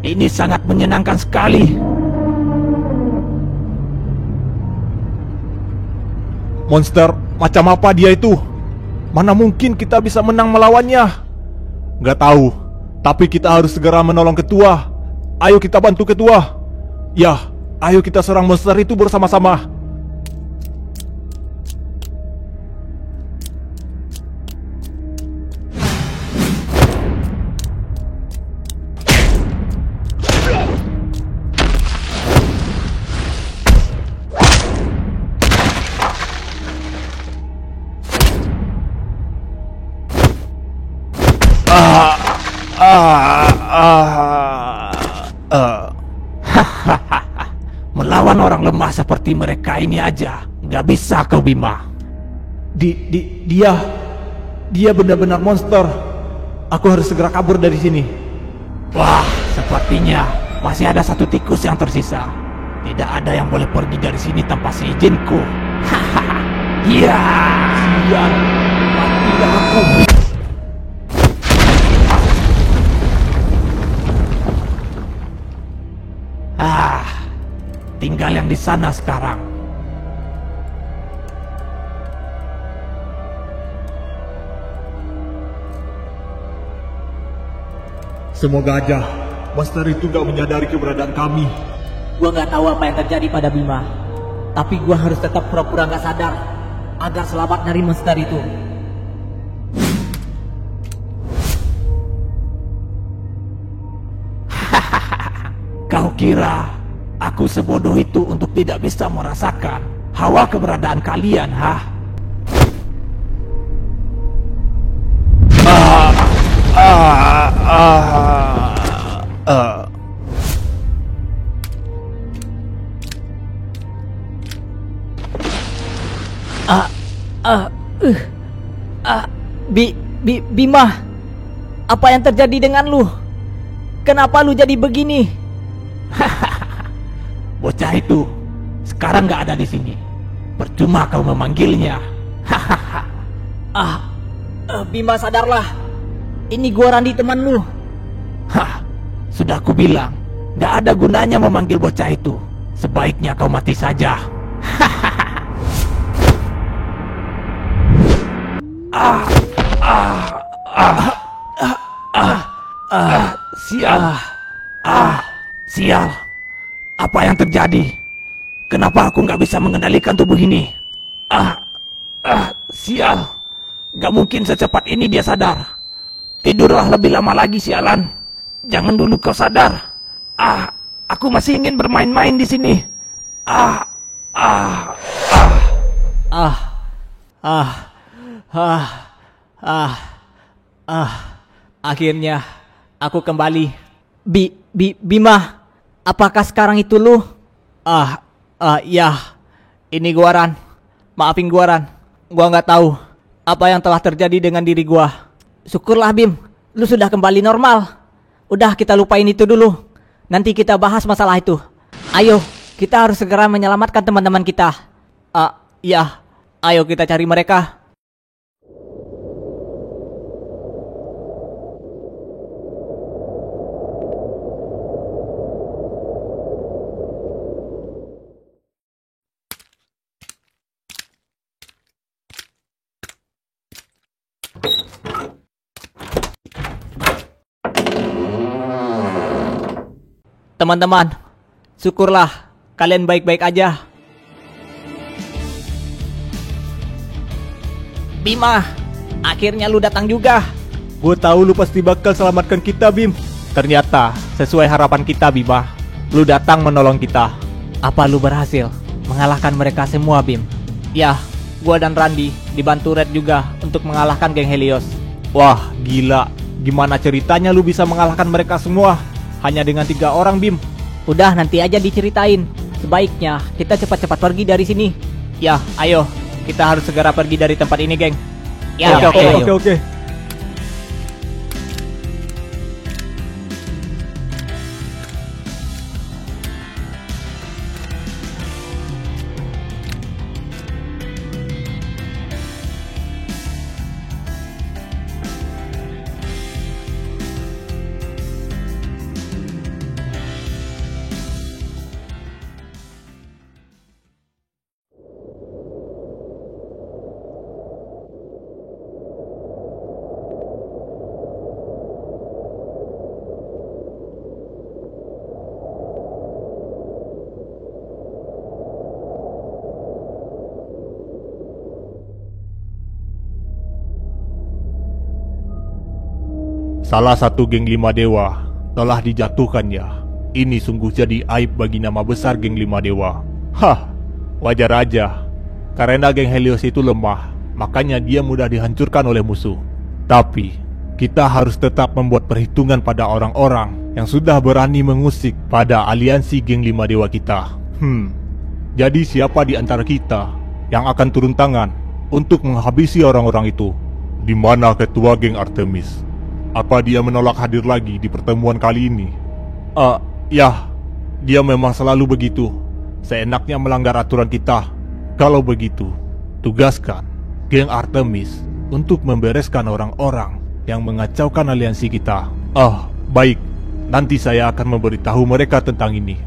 Ini sangat menyenangkan sekali. Monster macam apa dia itu? Mana mungkin kita bisa menang melawannya? Gak tahu, tapi kita harus segera menolong ketua. Ayo kita bantu ketua. Ya, ayo kita serang monster itu bersama-sama. Melawan orang lemah seperti mereka ini aja nggak bisa kau, Bima. Dia benar-benar monster. Aku harus segera kabur dari sini. Wah, sepertinya masih ada satu tikus yang tersisa. Tidak ada yang boleh pergi dari sini tanpa seizinku. Iya, Sial, matilah aku. tinggal yang di sana sekarang. Semoga aja monster itu gak menyadari keberadaan kami. Gua nggak tahu apa yang terjadi pada Bima, tapi gua harus tetap pura-pura nggak sadar agar selamat dari monster itu. Kau kira aku sebodoh itu untuk tidak bisa merasakan hawa keberadaan kalian, ha? Bima, Apa yang terjadi dengan lu? Kenapa lu jadi begini? Bocah itu sekarang nggak ada di sini. Percuma kau memanggilnya. Bima, sadarlah. Ini gua Randi, teman lu. Hah, sudah aku bilang, nggak ada gunanya memanggil bocah itu. Sebaiknya kau mati saja. Sial. Sial. Apa yang terjadi? Kenapa aku nggak bisa mengendalikan tubuh ini? Sial. Nggak mungkin secepat ini dia sadar. Tidurlah lebih lama lagi, sialan. Jangan dulu kau sadar. Aku masih ingin bermain-main di sini. Akhirnya aku kembali. Bima, apakah sekarang itu lu? Ya. Ini gua Ran. Maafin gua Ran. Gua nggak tahu apa yang telah terjadi dengan diri gua. Syukurlah Bim, lu sudah kembali normal. Udah, kita lupain itu dulu. Nanti kita bahas masalah itu. Ayo, kita harus segera menyelamatkan teman-teman kita. Ya. Ayo kita cari mereka. Teman-teman, syukurlah kalian baik-baik aja. Bima, akhirnya lu datang juga. Gue tahu lu pasti bakal selamatkan kita, Bim. Ternyata sesuai harapan kita, Bima. Lu datang menolong kita. Apa lu berhasil mengalahkan mereka semua, Bim? Ya, gua dan Randi dibantu Red juga untuk mengalahkan geng Helios. Wah, gila. Gimana ceritanya lu bisa mengalahkan mereka semua? Hanya dengan 3 orang, Bim. Udah, nanti aja diceritain. Sebaiknya kita cepat-cepat pergi dari sini. Ya, ayo. Kita harus segera pergi dari tempat ini, geng. Ya, Oke. Salah satu geng 5 dewa telah dijatuhkannya. Ini sungguh jadi aib bagi nama besar geng 5 dewa. Wajar aja. Karena geng Helios itu lemah, makanya dia mudah dihancurkan oleh musuh. Tapi, kita harus tetap membuat perhitungan pada orang-orang yang sudah berani mengusik pada aliansi geng 5 dewa kita. Jadi siapa di antara kita yang akan turun tangan untuk menghabisi orang-orang itu? Di mana ketua geng Artemis? Apa dia menolak hadir lagi di pertemuan kali ini? Ya, dia memang selalu begitu. Seenaknya melanggar aturan kita. Kalau begitu, tugaskan geng Artemis untuk membereskan orang-orang yang mengacaukan aliansi kita. Baik. Nanti saya akan memberitahu mereka tentang ini.